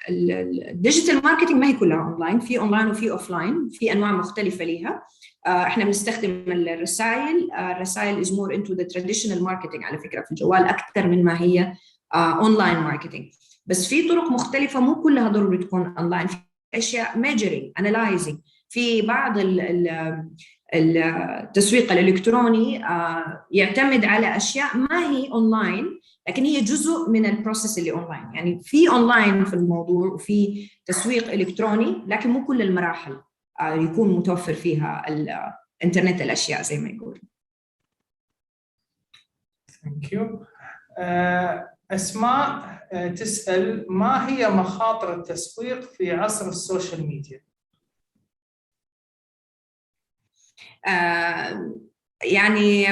الديجيتال ماركتينج ما هي كلها اونلاين، في اونلاين وفي اوفلاين، في انواع مختلفه ليها. احنا بنستخدم الرسائل از مور انتو ذا تراديشنال ماركتينج على فكره في الجوال اكثر من ما هي اونلاين ماركتينج، بس في طرق مختلفه مو كلها ضروري تكون اونلاين. في اشياء ميجرينج انالايزنج، في بعض التسويق الإلكتروني يعتمد على أشياء ما هي أونلاين لكن هي جزء من البروسيس اللي أونلاين. يعني في أونلاين في الموضوع وفي تسويق إلكتروني لكن مو كل المراحل يكون متوفر فيها الإنترنت الأشياء زي ما يقول. Thank you. أسماء تسأل ما هي مخاطر التسويق في عصر السوشيال ميديا؟ يعني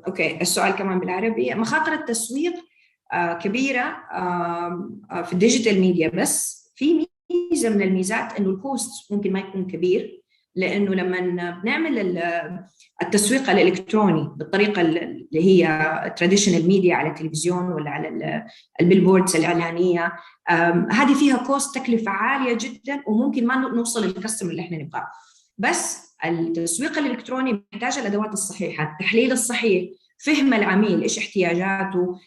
اوكي السؤال كمان بالعربي. مخاطر التسويق كبيره في الديجيتال ميديا، بس في ميزه من الميزات انه الكوست ممكن ما يكون كبير، لانه لما بنعمل التسويق الالكتروني بالطريقه اللي هي تراديشنال ميديا على التلفزيون ولا على البيلبوردز الاعلانيه، هذه فيها كوست تكلفه عاليه جدا وممكن ما نوصل للكاستمر اللي احنا نبغاه. بس التسويق الالكتروني محتاج الادوات الصحيحه، التحليل الصحيح، فهم العميل ايش احتياجاته،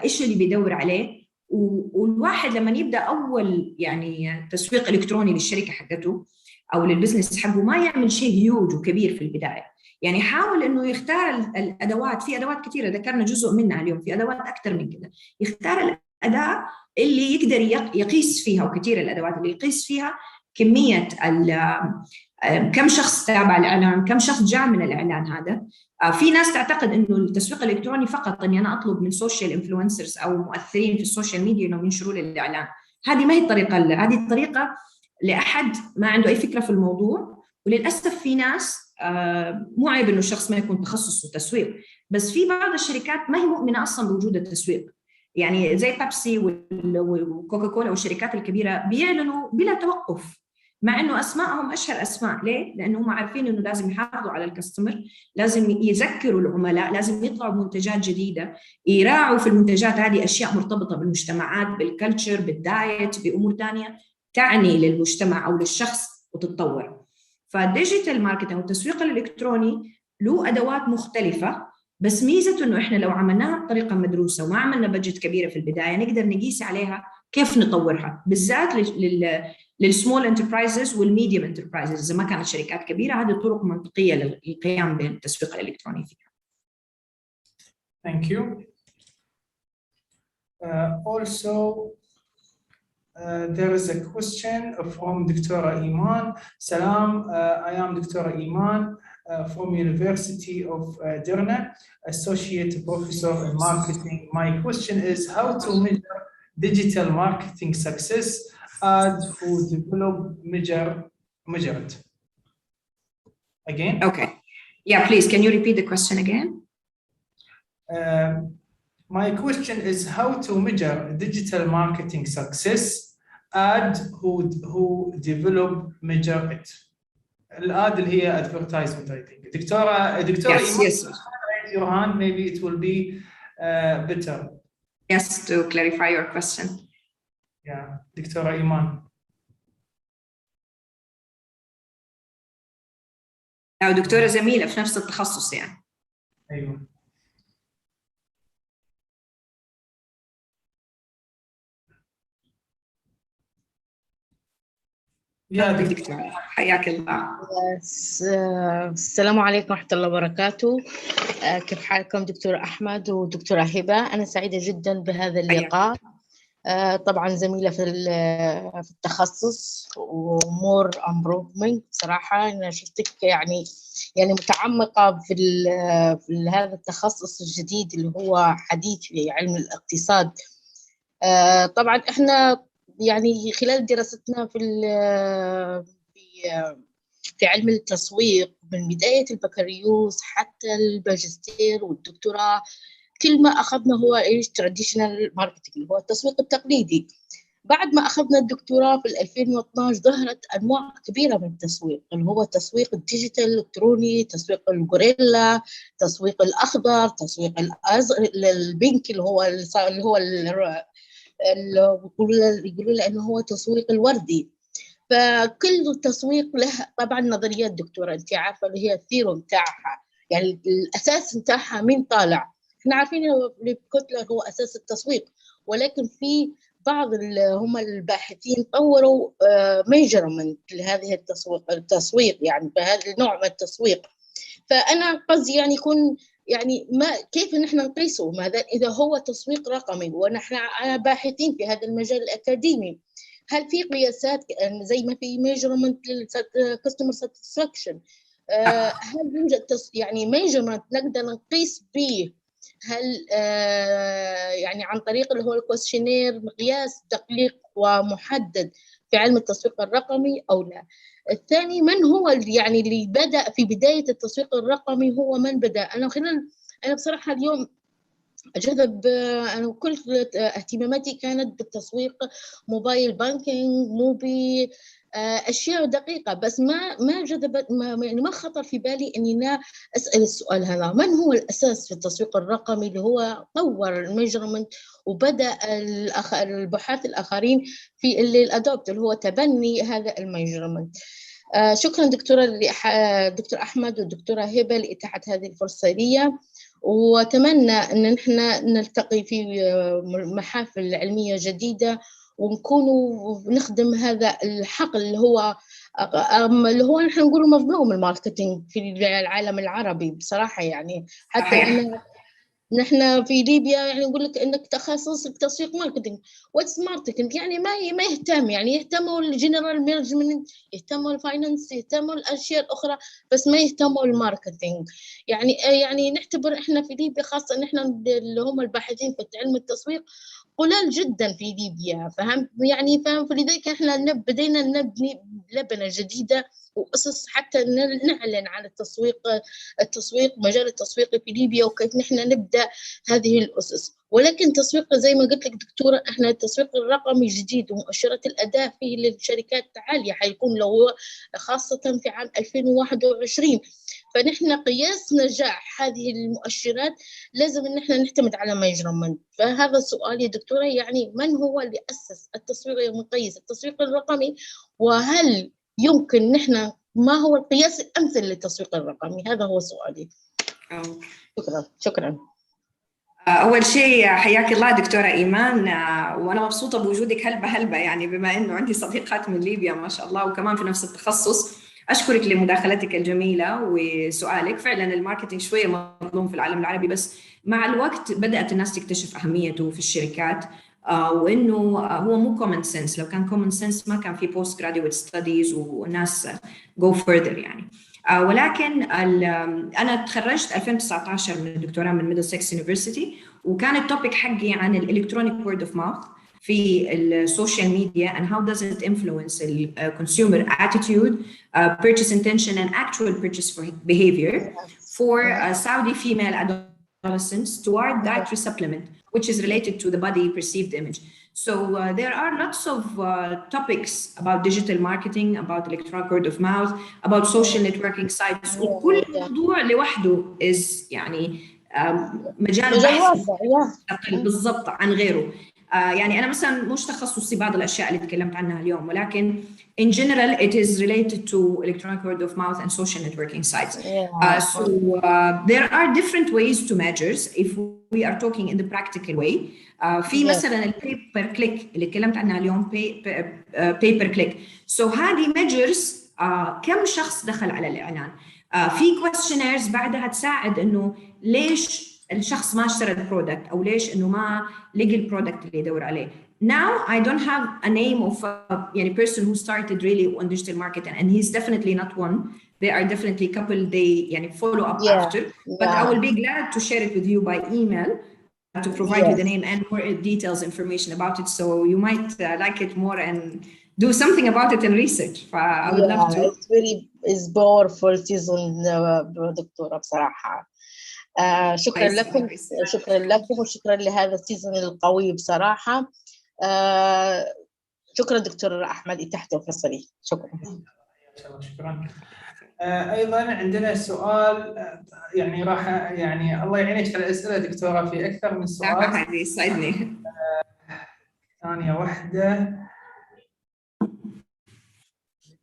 ايش اللي بيدور عليه. والواحد لما يبدا اول يعني تسويق الكتروني للشركه حقته او للبزنس حقه ما يعمل شيء هيوج وكبير في البدايه، يعني يحاول انه يختار الادوات. في ادوات كثيره ذكرنا جزء منها اليوم، في ادوات اكثر من كده. يختار الاداه اللي يقدر يقيس فيها، وكثير الادوات اللي يقيس فيها كميه كم شخص تابع الاعلان، كم شخص جاء من الاعلان هذا. في ناس تعتقد انه التسويق الالكتروني فقط اني انا اطلب من سوشيال انفلونسرز او مؤثرين في السوشيال ميديا انهم ينشروا لي الاعلان. هذه ما هي الطريقه، هذه الطريقه لاحد ما عنده اي فكره في الموضوع. وللاسف في ناس مو عيب انه الشخص ما يكون تخصصه تسويق، بس في بعض الشركات ما هي مؤمنه اصلا بوجود التسويق. يعني زي بيبسي وكوكا كولا والشركات الكبيره بيعلنوا بلا توقف، مع انه اسمائهم اشهر اسماء. ليه؟ لانه هم عارفين انه لازم يحافظوا على الكاستمر، لازم يذكروا العملاء، لازم يطلعوا بمنتجات جديده، يراعوا في المنتجات هذه اشياء مرتبطه بالمجتمعات، بالكلتشر، بالدايت، بامور ثانيه تعني للمجتمع او للشخص وتتطور. فالديجيتال ماركتينج والتسويق الالكتروني له ادوات مختلفه، بس ميزته انه احنا لو عملناها بطريقه مدروسه وما عملنا بجت كبيره في البدايه نقدر نقيس عليها كيف نطورها، بالذات للسمول انتربرايزز والميديوم انتربرايزز. اذا ما كانت شركات كبيره هذه طرق منطقيه للقيام بالتسويق الالكتروني فيها. Thank you. Also, there is a question from Dr. Iman. Salam, I am Dr. Iman from University of Derna, Associate Professor in Marketing. My question is how to measure digital marketing success and who develop measure it. Again? Okay. Yeah, please, can you repeat the question again? My question is how to measure digital marketing success and who develop measure it. الاد اللي هي advertisement I think. دكتورة yes, إيمان yes. your hand, maybe it will be better. Yes, to clarify your question. Yeah, دكتورة إيمان. أو دكتورة زميلة في نفس التخصص يعني. أيوه. يا دكتورة حياك الله. السلام عليكم ورحمة الله وبركاته. كيف حالكم دكتور أحمد ودكتورة هبة؟ أنا سعيدة جدا بهذا اللقاء. طبعا زميلة في التخصص ومور امبروفمنت. صراحة أنا شفتك يعني متعمقة في هذا التخصص الجديد اللي هو حديث في علم الاقتصاد. طبعا احنا يعني خلال دراستنا في علم التسويق من بداية البكالوريوس حتى الماجستير والدكتوراه، كل ما أخذنا هو إيش تراديشنال ماركتينج، هو التسويق التقليدي. بعد ما أخذنا الدكتوراه في 2012 ظهرت أنواع كبيرة من التسويق، اللي هو تسويق الديجيتال الإلكتروني، تسويق الغوريلا، تسويق الأخضر، تسويق البينك اللي هو يقولوا له إنه هو تسويق الوردي. فكل تسويق له طبعا نظريات دكتورة، انت عارفه اللي هي الثيرو بتاعها، يعني الاساس بتاعها مين طالع. احنا عارفين كوتلر هو اساس التسويق، ولكن في بعض هم الباحثين طوروا ميجرمنت لهذه التسويق يعني بهذا النوع من التسويق. فانا قصدي يعني يكون يعني ما كيف نحن نقيسه، ماذا اذا هو تسويق رقمي ونحن باحثين في هذا المجال الاكاديمي، هل في قياسات زي ما في measurement customer satisfaction؟ هل يوجد يعني measurement نقدر نقيس به؟ هل يعني عن طريق اللي هو الكويشنير مقياس دقيق ومحدد في علم التسويق الرقمي أو لا؟ الثاني، من هو يعني اللي بدأ في بداية التسويق الرقمي؟ هو من بدأ؟ أنا بصراحة اليوم جذب أنا كل اهتماماتي كانت بالتسويق، موبايل بانكينج، موبي، أشياء دقيقة، بس ما جذبت يعني ما خطر في بالي إني أنا أسأل السؤال هذا، من هو الأساس في التسويق الرقمي اللي هو طور الميجرمنت وبدأ البحاث الآخرين في الأدوبت اللي هو تبني هذا الميجرمنت. شكرا دكتور أحمد والدكتورة هبة لإتاحة هذه الفرصة لي، وأتمنى أن نحن نلتقي في محافل علمية جديدة ونكونوا نخدم هذا الحقل اللي هو نحن نقول مظلوم الماركتينج في العالم العربي بصراحة. يعني حتى نحن في ليبيا يعني نقول لك انك تخصصك تسويق ماركتينج، واتس ماركتينج يعني ما يهتم، يعني يهتموا الجنرال مانجمنت، يهتموا الفاينانس، يهتموا الاشياء الاخرى، بس ما يهتموا الماركتينج. يعني نعتبر احنا في ليبيا خاصه نحن اللي هم الباحثين في علم التسويق قلال جدا في ليبيا، فهم يعني فلذلك احنا بدينا نبني لبنه جديده وأسس حتى نعلن عن التسويق مجال التسويق في ليبيا وكيف نحن نبدأ هذه الأسس. ولكن تسويق زي ما قلت لك دكتورة، احنا التسويق الرقمي جديد ومؤشرات الأداء فيه للشركات عالية، حيكون له خاصة في عام 2021. فنحن قياس نجاح هذه المؤشرات لازم ان احنا نعتمد على ميجرمنت. فهذا السؤال يا دكتورة، يعني من هو اللي أسس التسويق ومقيس التسويق الرقمي، وهل يمكن نحن ما هو القياس الأمثل للتسويق الرقمي؟ هذا هو سؤالي. شكرا. أول شيء حياك الله دكتورة إيمان، وأنا مبسوطة بوجودك هلبة يعني بما إنه عندي صديقات من ليبيا ما شاء الله وكمان في نفس التخصص. أشكرك لمداخلتك الجميلة وسؤالك. فعلا الماركتينج شوية مظلوم في العالم العربي، بس مع الوقت بدأت الناس تكتشف أهميته في الشركات، وإنه هو مو common sense. لو كان common sense ما كان في post graduate studies والناس go further يعني. ولكن أنا تخرجت 2019 من الدكتوراه من ميدلسكس يونيفرسيتي، وكان التوبيك حقي عن الإلكترونيك word of mouth في السوشيال ميديا and how does it influence the consumer attitude, purchase intention and actual purchase behavior for Saudi female adolescents toward dietary supplement, which is related to the body perceived image. So there are lots of topics about digital marketing, about electronic word of mouth, about social networking sites. وكل موضوع لوحده is يعني مجال بحث واسع بالضبط عن غيره. يعني أنا مثلا مش تخصصي بعض الأشياء اللي تكلمت عنها اليوم، ولكن in general it is related to electronic word of mouth and social networking sites. So there are different ways to measure if we are talking in the practical way. في مثلا ال pay per click اللي تكلمت عنها اليوم pay per click. So هذه measures كم شخص دخل على الإعلان. في questionnaires بعدها تساعد إنه ليش الشخص ما اشترى البرودكت او ليش انه ما لقي البرودكت اللي يدور عليه. Now I don't have a name of a يعني person who started really on digital marketing, and he's definitely not one. There are definitely a couple they يعني follow up after, but I will be glad to share it with you by email to provide you the name and more details information about it, so you might like it more and do something about it in research. I would love to. It's powerful season دكتورة بصراحة. شكرا لكم وشكرا لهذا السيزون القوي بصراحة. شكرا دكتور أحمد إتاحة وفصلي. شكرا. شكرا. أيضا عندنا سؤال يعني راح يعني الله يعينك على الأسئلة دكتورة، في أكثر من سؤال. هذه يسعدني. ثانية واحدة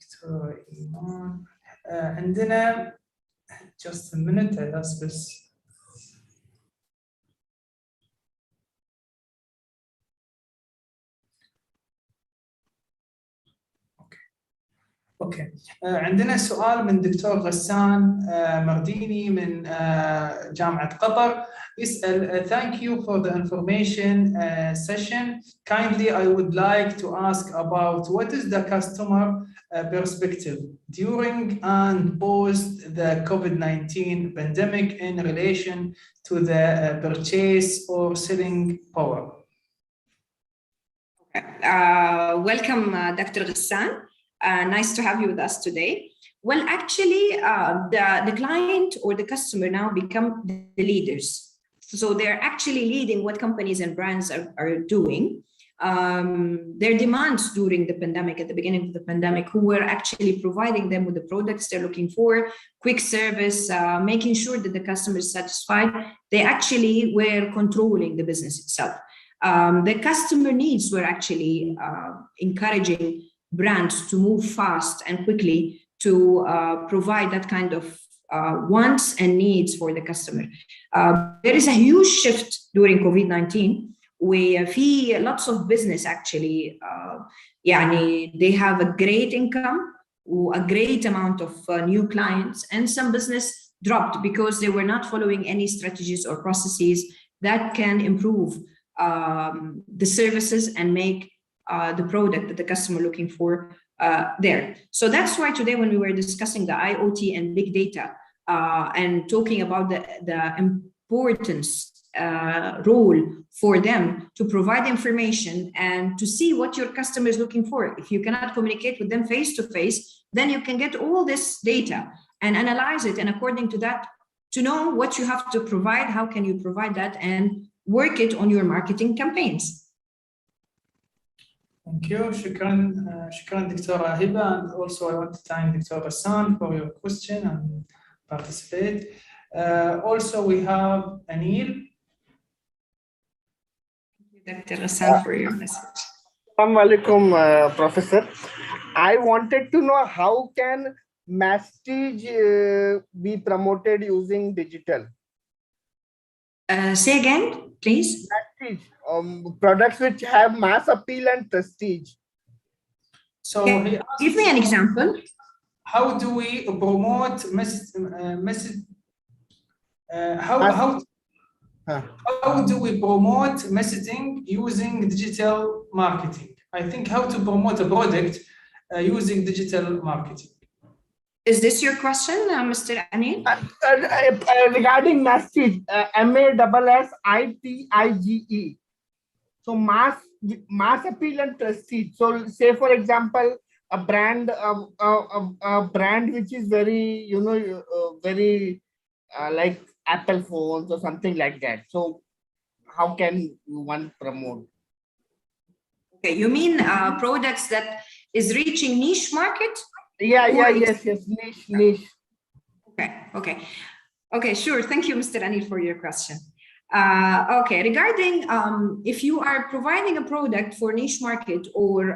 دكتورة إيمان. عندنا just a minute بس. اوكي عندنا سؤال من دكتور غسان مرديني من جامعة قطر، يسأل thank you for the information session. Kindly I would like to ask about what is the customer perspective during and post the COVID-19 pandemic in relation to the purchase or selling power. Welcome Dr. Ghassan. Nice to have you with us today. Well, actually, the client or the customer now become the leaders. So they're actually leading what companies and brands are doing. Their demands during the pandemic, at the beginning of the pandemic, who were actually providing them with the products they're looking for, quick service, making sure that the customer is satisfied. They actually were controlling the business itself. The customer needs were actually encouraging brands to move fast and quickly to provide that kind of wants and needs for the customer. There is a huge shift during COVID-19 where lots of business actually they have a great income, a great amount of new clients, and some business dropped because they were not following any strategies or processes that can improve the services and make the product that the customer looking for there. So that's why today when we were discussing the IoT and big data and talking about the importance role for them to provide information and to see what your customer is looking for. If you cannot communicate with them face to face, then you can get all this data and analyze it, and according to that, to know what you have to provide, how can you provide that, and work it on your marketing campaigns. Thank you. شكرا دكتورة هبة, and also I want to thank Dr. Ghassan for your question and participate. Also we have Anil. Dr. Ghassan for your message. Assalamu alaikum, Professor. I wanted to know how can Mastige be promoted using digital? Say again, please. Mastige, products which have mass appeal and prestige. So give me an example. How do we promote how do we promote messaging using digital marketing? I think how to promote a product using digital marketing. Is this your question, Mr. Anil? Regarding Mastige, MASSITIGE. So mass appeal and prestige. So say for example, a brand which is very, very like Apple phones or something like that. So how can one promote? Okay, you mean products that is reaching niche market? Yes, niche. Okay. Okay, sure. Thank you, Mr. Anil, for your question. Okay, regarding if you are providing a product for niche market or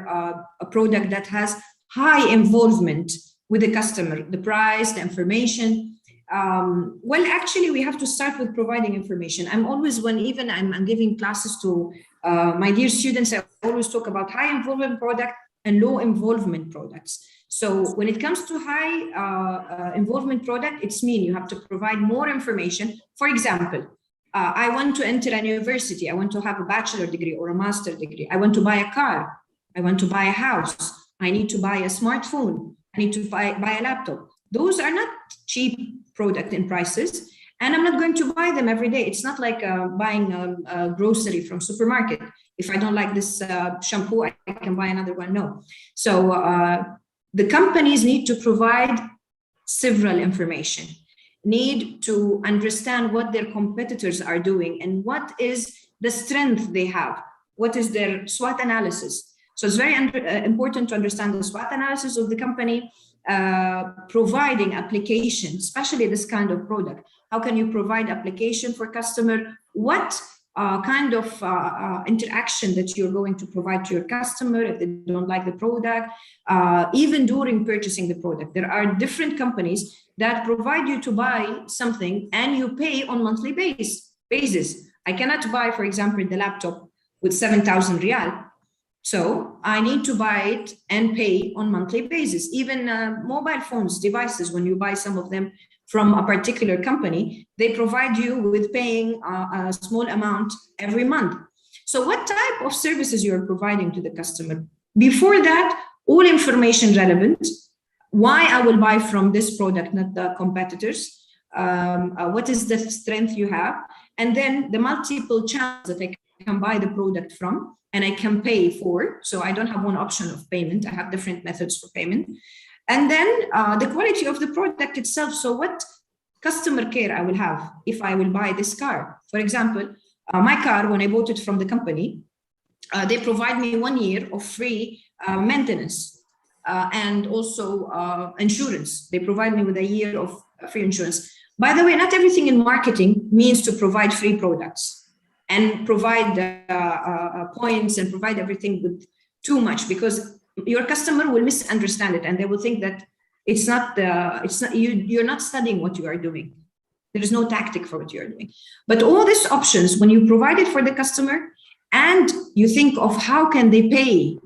a product that has high involvement with the customer, the price, the information, well, actually, we have to start with providing information. I'm always, even I'm giving classes to my dear students, I always talk about high involvement product and low involvement products. So when it comes to high involvement product, it's mean you have to provide more information. For example, I want to enter a university. I want to have a bachelor degree or a master degree. I want to buy a car. I want to buy a house. I need to buy a smartphone. I need to buy a laptop. Those are not cheap product in prices. And I'm not going to buy them every day. It's not like buying a grocery from supermarket. If I don't like this shampoo, I can buy another one. No. So the companies need to provide several information, need to understand what their competitors are doing and what is the strength they have, what is their SWOT analysis. So it's very important to understand the SWOT analysis of the company, providing application, especially this kind of product. How can you provide application for customer? What kind of interaction that you're going to provide to your customer if they don't like the product, even during purchasing the product. There are different companies that provide you to buy something and you pay on monthly basis. I cannot buy, for example, the laptop with 7,000 riyal. So I need to buy it and pay on monthly basis. Even mobile phones, devices, when you buy some of them from a particular company, they provide you with paying a small amount every month. So what type of services you're providing to the customer? Before that, all information relevant, why I will buy from this product, not the competitors, what is the strength you have, and then the multiple channels that I can buy the product from and I can pay for. So I don't have one option of payment. I have different methods for payment. And then the quality of the product itself. So what customer care I will have if I will buy this car. For example, my car, when I bought it from the company, they provide me 1 year of free maintenance and also insurance. They provide me with a year of free insurance. By the way, not everything in marketing means to provide free products and provide points and provide everything with too much, because your customer will misunderstand it and they will think that you're not studying what you are doing. There is no tactic for what you are doing. But all these options, when you provide it for the customer and you think of how can they pay,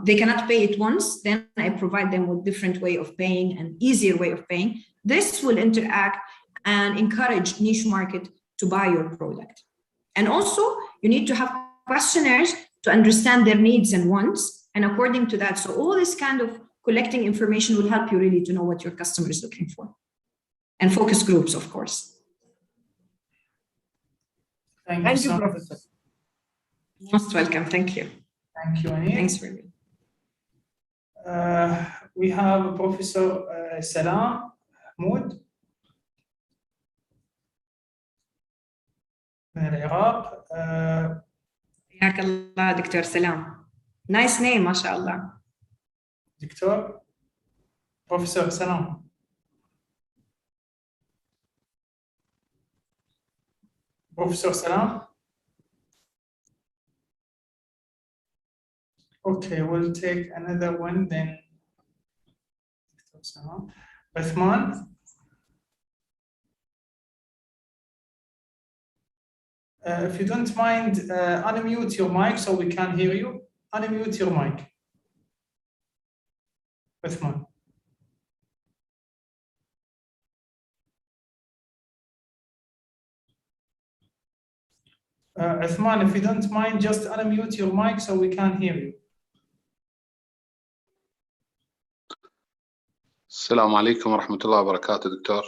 they cannot pay it once, then I provide them with different way of paying, an easier way of paying. This will interact and encourage niche market to buy your product. And also you need to have questionnaires to understand their needs and wants. And according to that, so all this kind of collecting information will help you really to know what your customer is looking for. And focus groups, of course. Thank you, Professor. Most welcome. Thank you. Thank you, Anil. Thanks for me. We have Professor Salam Mahmoud من العراق. حياك الله دكتور سلام. Nice name, ما شاء الله. دكتور Professor Salam. Professor Salam. Okay, we'll take another one then. Dr. Salam. Uthman. If you don't mind, unmute your mic so we can hear you. Unmute your mic. Uthman. Uthman, if you don't mind, just unmute your mic so we can hear you. السلام عليكم ورحمة الله وبركاته دكتور.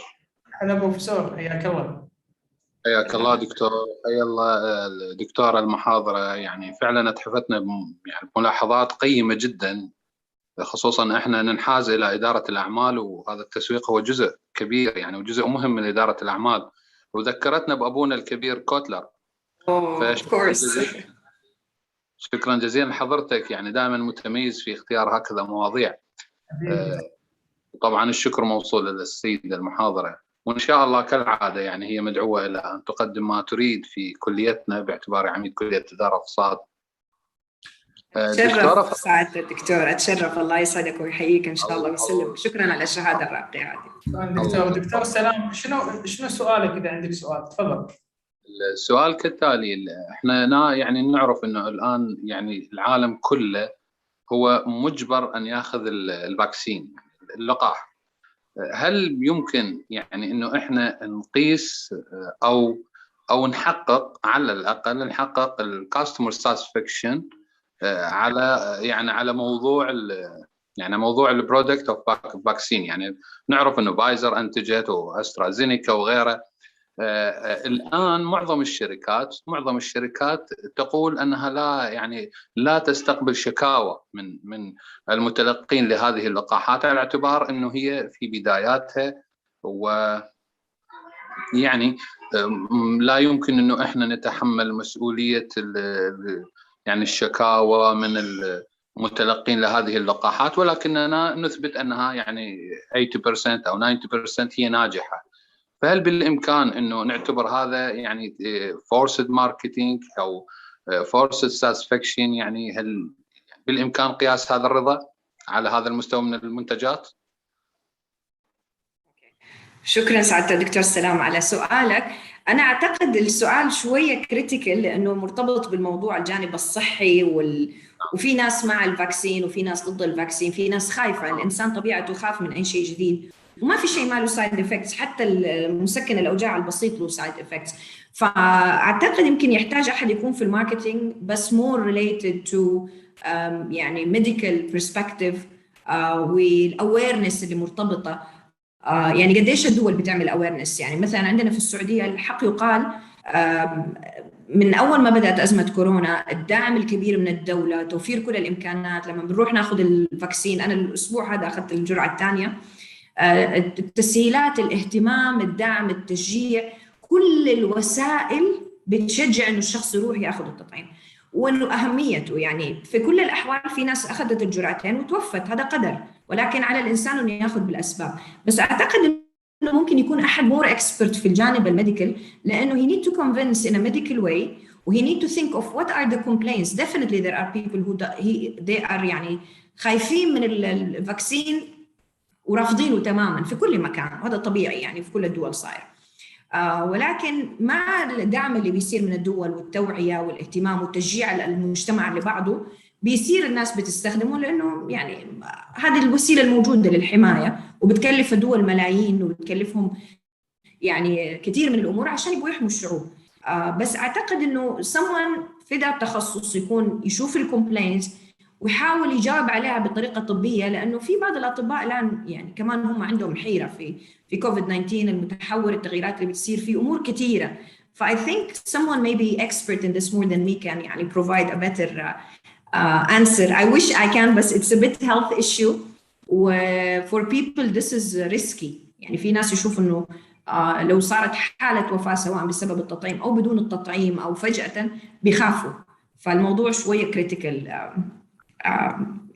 هلا بروفيسور، حياك الله. حياك الله دكتور، حيا الله الدكتورة المحاضرة، يعني فعلا اتحفتنا يعني بملاحظات قيمة جدا، خصوصا احنا ننحاز الى إدارة الأعمال، وهذا التسويق هو جزء كبير يعني وجزء مهم من إدارة الأعمال، وذكرتنا بأبونا الكبير كوتلر. شكرا جزيلا لحضرتك، يعني دائما متميز في اختيار هكذا مواضيع. طبعا الشكر موصول للسيدة المحاضرة. وإن شاء الله كالعادة يعني هي مدعوة إلى أن تقدم ما تريد في كليتنا باعتباري عميد كلية إدارة اقتصاد. أتشرف سعادة الدكتور، أتشرف. الله يسعدك ويحييك إن شاء الله ويسلمك. شكرا على الشهادة الراقية هذه. دكتور سلام، شنو سؤالك إذا عندك سؤال؟ تفضل. السؤال كالتالي، احنا يعني نعرف انه الان يعني العالم كله هو مجبر ان ياخذ الفاكسين اللقاح. هل يمكن يعني انه احنا نقيس او نحقق، على الاقل نحقق الكاستمر ساتسفاكشن على موضوع البرودكت اوف فاكسين؟ يعني نعرف انه فايزر انتجت واسترازينيكا وغيره. الآن معظم الشركات تقول أنها لا تستقبل شكاوى من المتلقين لهذه اللقاحات، على اعتبار أنه هي في بداياتها، ويعني لا يمكن أنه إحنا نتحمل مسؤولية يعني الشكاوى من المتلقين لهذه اللقاحات، ولكننا نثبت أنها يعني 80% أو 90% هي ناجحة. فهل بالإمكان أنه نعتبر هذا يعني forced marketing أو forced satisfaction؟ يعني هل بالإمكان قياس هذا الرضا على هذا المستوى من المنتجات؟ شكرا سعادة الدكتور سلام على سؤالك. أنا أعتقد السؤال شوية كريتيكال لأنه مرتبط بالموضوع الجانب الصحي وفي ناس مع الفاكسين وفي ناس ضد الفاكسين، في ناس خايفة. الإنسان طبيعته يخاف من أي شيء جديد، وما في شيء ما له سايد افكتس، حتى المسكن الاوجاع البسيط له سايد افكتس. فاعتقد يمكن يحتاج احد يكون في الماركتينج بس more related to يعني medical perspective والاويرنس اللي مرتبطه. يعني قديش الدول بتعمل اويرنس؟ يعني مثلا عندنا في السعوديه الحق يقال من اول ما بدات ازمه كورونا الدعم الكبير من الدوله، توفير كل الامكانات. لما بنروح ناخذ الفاكسين، انا الاسبوع هذا اخذت الجرعه الثانيه، التسهيلات، الاهتمام، الدعم، التشجيع، كل الوسائل بتشجع انه الشخص يروح ياخذ التطعيم، وانه اهميته. يعني في كل الاحوال في ناس اخذت الجرعتين وتوفت، هذا قدر، ولكن على الانسان انه ياخذ بالاسباب. بس اعتقد انه ممكن يكون احد مور اكسبرت في الجانب الميديكال، لانه he need to convince in a medical way و he need to think of what are the complaints. Definitely there are people who they are يعني خايفين من الفاكسين ورافضينه تماما في كل مكان، وهذا طبيعي يعني في كل الدول صاير. ولكن مع الدعم اللي بيصير من الدول والتوعية والاهتمام والتشجيع المجتمع لبعضه، بيصير الناس بتستخدمه، لأنه يعني هذه الوسيلة الموجودة للحماية، وبتكلف الدول ملايين وبتكلفهم يعني كثير من الأمور عشان يبقوا يحموا الشعوب. بس أعتقد إنه someone في ذا التخصص يكون يشوف الكومبلينز ويحاول يجاوب عليها بطريقه طبيه، لانه في بعض الاطباء الان يعني كمان هم عندهم حيره في كوفيد 19 المتحور، التغييرات اللي بتصير في امور كثيره. I think someone maybe expert in this more than me can يعني provide a better answer. I wish I can, but it's a bit health issue. For people this is risky. يعني في ناس يشوفوا انه لو صارت حاله وفاه سواء بسبب التطعيم او بدون التطعيم او فجاه بيخافوا. فالموضوع شويه كريتيكال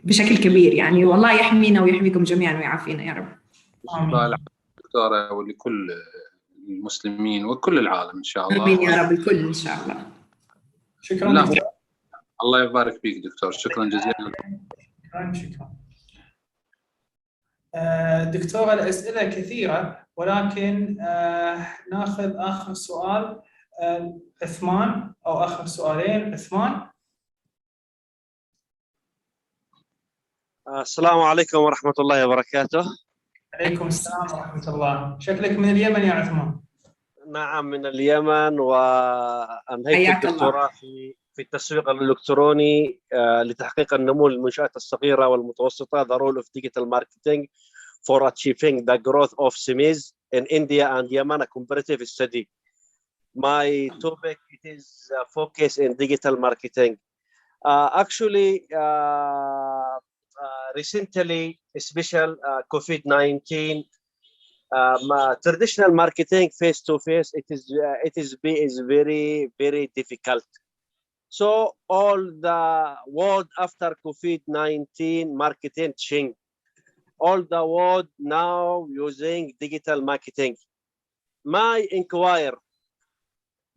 بشكل كبير يعني. والله يحمينا ويحميكم جميعا ويعافينا يا رب. آمين دكتورة، ولكل المسلمين وكل العالم إن شاء الله. آمين يا رب، الكل إن شاء الله. شكرا دكتور. الله يبارك فيك دكتور، شكرا جزيلا. شكرا. دكتورة الأسئلة كثيرة، ولكن ناخذ آخر سؤال عثمان، أو آخر سؤالين. عثمان. السلام عليكم ورحمة الله وبركاته. عليكم السلام ورحمة الله. شكلك من اليمن يا عثمان. نعم من اليمن، وأنهيت الدكتوراه في التسويق الإلكتروني لتحقيق النمو للمنشآت الصغيرة والمتوسطة. The role of digital marketing for achieving the growth of SMEs in India and Yemen, a comparative study. My topic is focus in digital marketing. Actually, recently, especially COVID-19, traditional marketing face-to-face, it is very, very difficult. So all the world after COVID-19 marketing changed. All the world now using digital marketing. my inquire.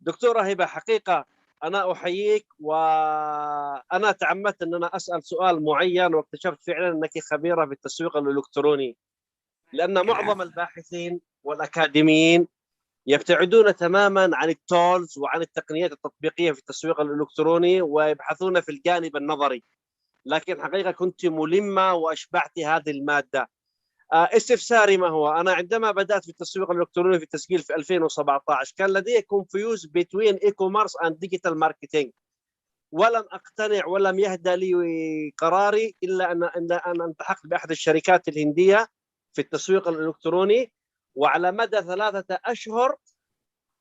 دكتورة هبة، حقيقة أنا أحييك، وأنا تعمدت أن أنا أسأل سؤال معين، واكتشفت فعلا أنك خبيرة في التسويق الإلكتروني، لأن معظم الباحثين والأكاديميين يبتعدون تماما عن التولز وعن التقنيات التطبيقية في التسويق الإلكتروني، ويبحثون في الجانب النظري. لكن حقيقة كنت ملمة وأشبعت هذه المادة. استفساري ما هو؟ أنا عندما بدأت في التسويق الإلكتروني في التسجيل في 2017 كان لدي confuse between e-commerce and digital marketing، ولم أقتنع ولم يهدى لي قراري إلا أن التحقت بأحد الشركات الهندية في التسويق الإلكتروني، وعلى مدى 3 أشهر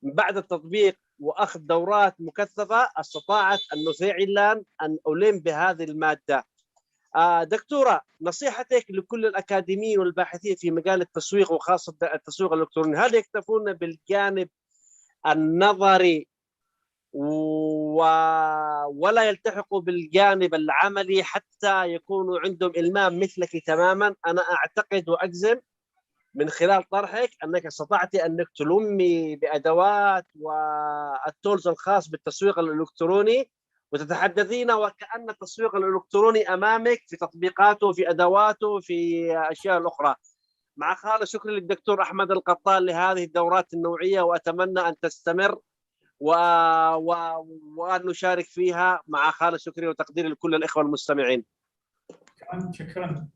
بعد التطبيق وأخذ دورات مكثفة استطاعت أن فعلا أن ألم بهذه المادة. دكتورة، نصيحتك لكل الأكاديميين والباحثين في مجال التسويق وخاصة التسويق الإلكتروني، هل يكتفون بالجانب النظري ولا يلتحقوا بالجانب العملي حتى يكونوا عندهم إلمام مثلك تماما؟ أنا أعتقد وأجزم من خلال طرحك أنك استطعت أنك تلمي بأدوات والتولز الخاص بالتسويق الإلكتروني، وتتحدثين وكأن التسويق الإلكتروني أمامك في تطبيقاته، في أدواته، في أشياء أخرى. مع خالص شكرا للدكتور أحمد القطان لهذه الدورات النوعية، وأتمنى أن تستمر وأن نشارك فيها. مع خالص شكري وتقديري لكل الإخوة المستمعين. شكرا.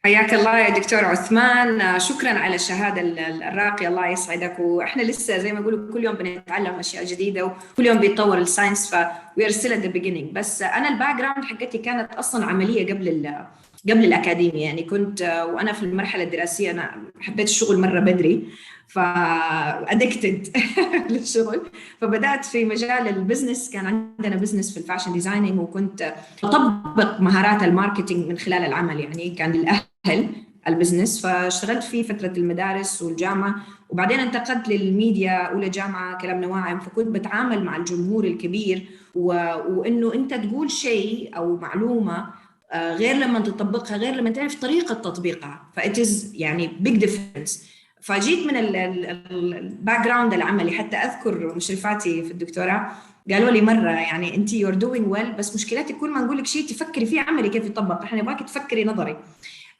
حياك الله يا دكتور عثمان، شكرا على الشهاده الراقيه، الله يسعدك. واحنا لسه زي ما يقولوا كل يوم بنتعلم اشياء جديده، وكل يوم بيتطور الساينس، we are still at the beginning. بس انا الباك جراوند حقتي كانت اصلا عمليه قبل الاكاديميه، يعني كنت وانا في المرحله الدراسيه انا حبيت الشغل مره بدري، فادكتد للشغل، فبدات في مجال البزنس. كان عندنا بزنس في الفاشن ديزايننج، وكنت اطبق مهارات الماركتينج من خلال العمل، يعني كان للاهل البزنس، فاشتغلت فيه فتره المدارس والجامعه، وبعدين انتقلت للميديا اولى جامعه كلام نواعم، فكنت بتعامل مع الجمهور الكبير، وانه انت تقول شيء او معلومه غير لما تطبقها، غير لما تعرف طريقه تطبيقها، فإتز يعني big difference. فجيت من الباك جراوند العملي، حتى اذكر مشرفاتي في الدكتوراه قالوا لي مره يعني انت يور دوينج ويل، بس مشكلتك كل ما نقول لك شيء تفكري فيه عملي كيف يطبق، احنا نبغاك تفكري نظري.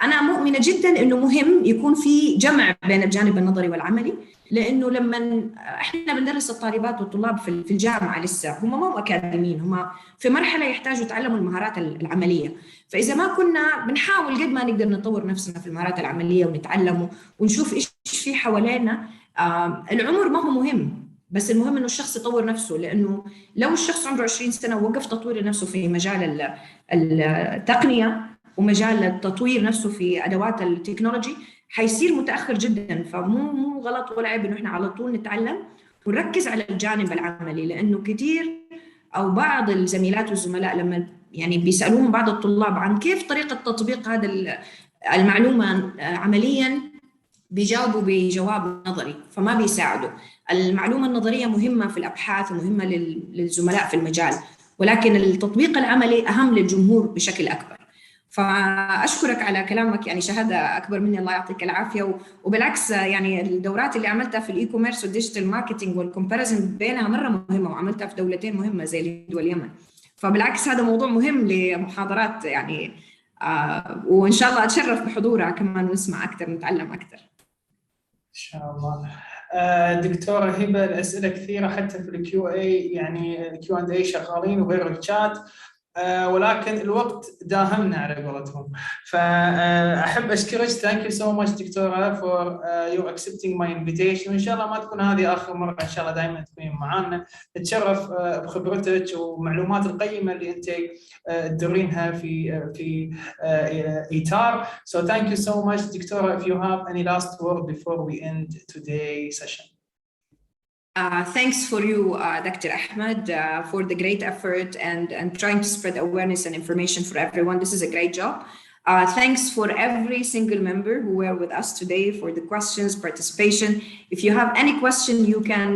انا مؤمنه جدا انه مهم يكون في جمع بين الجانب النظري والعملي، لانه لما احنا بندرس الطالبات والطلاب في الجامعه لسه هم ما اكاديميين، هم في مرحله يحتاجوا يتعلموا المهارات العمليه، فاذا ما كنا بنحاول قد ما نقدر نطور نفسنا في المهارات العمليه ونتعلم ونشوف ايش في حوالينا. العمر ما هو مهم، بس المهم انه الشخص يطور نفسه، لانه لو الشخص عنده 20 سنه ووقف تطوير نفسه في مجال التقنيه ومجال التطوير نفسه في ادوات التكنولوجي حيصير متاخر جدا. فمو غلط ولا عيب انه احنا على طول نتعلم ونركز على الجانب العملي، لانه كثير او بعض الزميلات والزملاء لما يعني بيسالوهم بعض الطلاب عن كيف طريقه تطبيق هذا المعلومه عمليا، بيجاوبوا بجواب نظري فما بيساعدوا. المعلومه النظريه مهمه في الابحاث ومهمه للزملاء في المجال، ولكن التطبيق العملي اهم للجمهور بشكل اكبر. فأشكرك على كلامك، يعني شهادة أكبر مني، الله يعطيك العافية. وبالعكس يعني الدورات اللي عملتها في الإي كوميرس والديجيتال ماركتينج والكومباريزن بينها مرة مهمة، وعملتها في دولتين مهمة زي الهند واليمن، فبالعكس هذا موضوع مهم لمحاضرات يعني وإن شاء الله أتشرف بحضورها كمان ونسمع أكثر ونتعلم أكثر إن شاء الله. دكتورة هبة، الأسئلة كثيرة حتى في الكيو اي، يعني الكيو اند اي شغالين وغير الشات، ولكن الوقت داهمنا على قولتهم. فأحب أشكرك. Thank you so much دكتورة for you accepting my invitation. وإن شاء الله ما تكون هذه آخر مرة، إن شاء الله دائما تكونين معنا. نتشرف بخبرتك والمعلومات القيمة اللي أنت تدرينها في ITAR. So thank you so much دكتورة. If you have any last word before we end today's session. Thanks for you, Dr. Ahmed, for the great effort and trying to spread awareness and information for everyone. This is a great job. Thanks for every single member who were with us today for the questions, participation. If you have any question, you can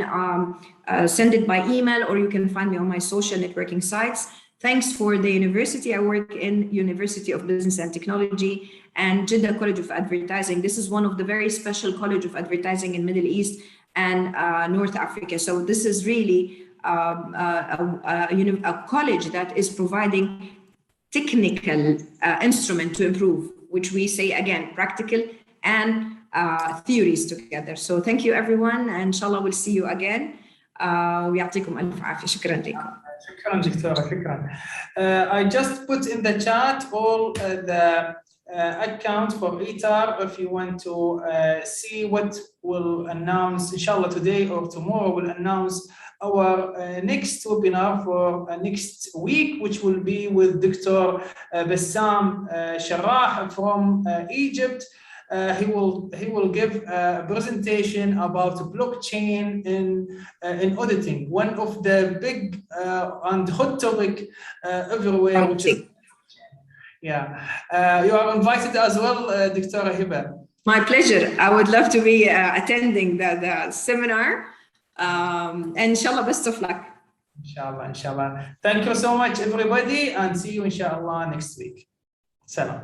send it by email, or you can find me on my social networking sites. Thanks for the university. I work in University of Business and Technology and Jeddah College of Advertising. This is one of the very special college of advertising in Middle East. and North Africa. So this is really a college that is providing technical instrument to improve, which we say again, practical and theories together. So thank you everyone, and inshallah we'll see you again. ويعطيكم ألف عافية. شكرا لكم. شكرا دكتورة. شكرا. I just put in the chat all the account for ITAR. If you want to see what we'll announce, inshallah today or tomorrow, we'll announce our next webinar for next week, which will be with Dr. Bassam Sharrah from Egypt. He will give a presentation about blockchain in auditing, one of the big and hot topic everywhere. Which is, yeah, you are invited as well, Dr. Hiba. My pleasure. I would love to be attending the seminar. And inshallah, best of luck. Inshallah, inshallah. Thank you so much, everybody, and see you inshallah next week. Salam.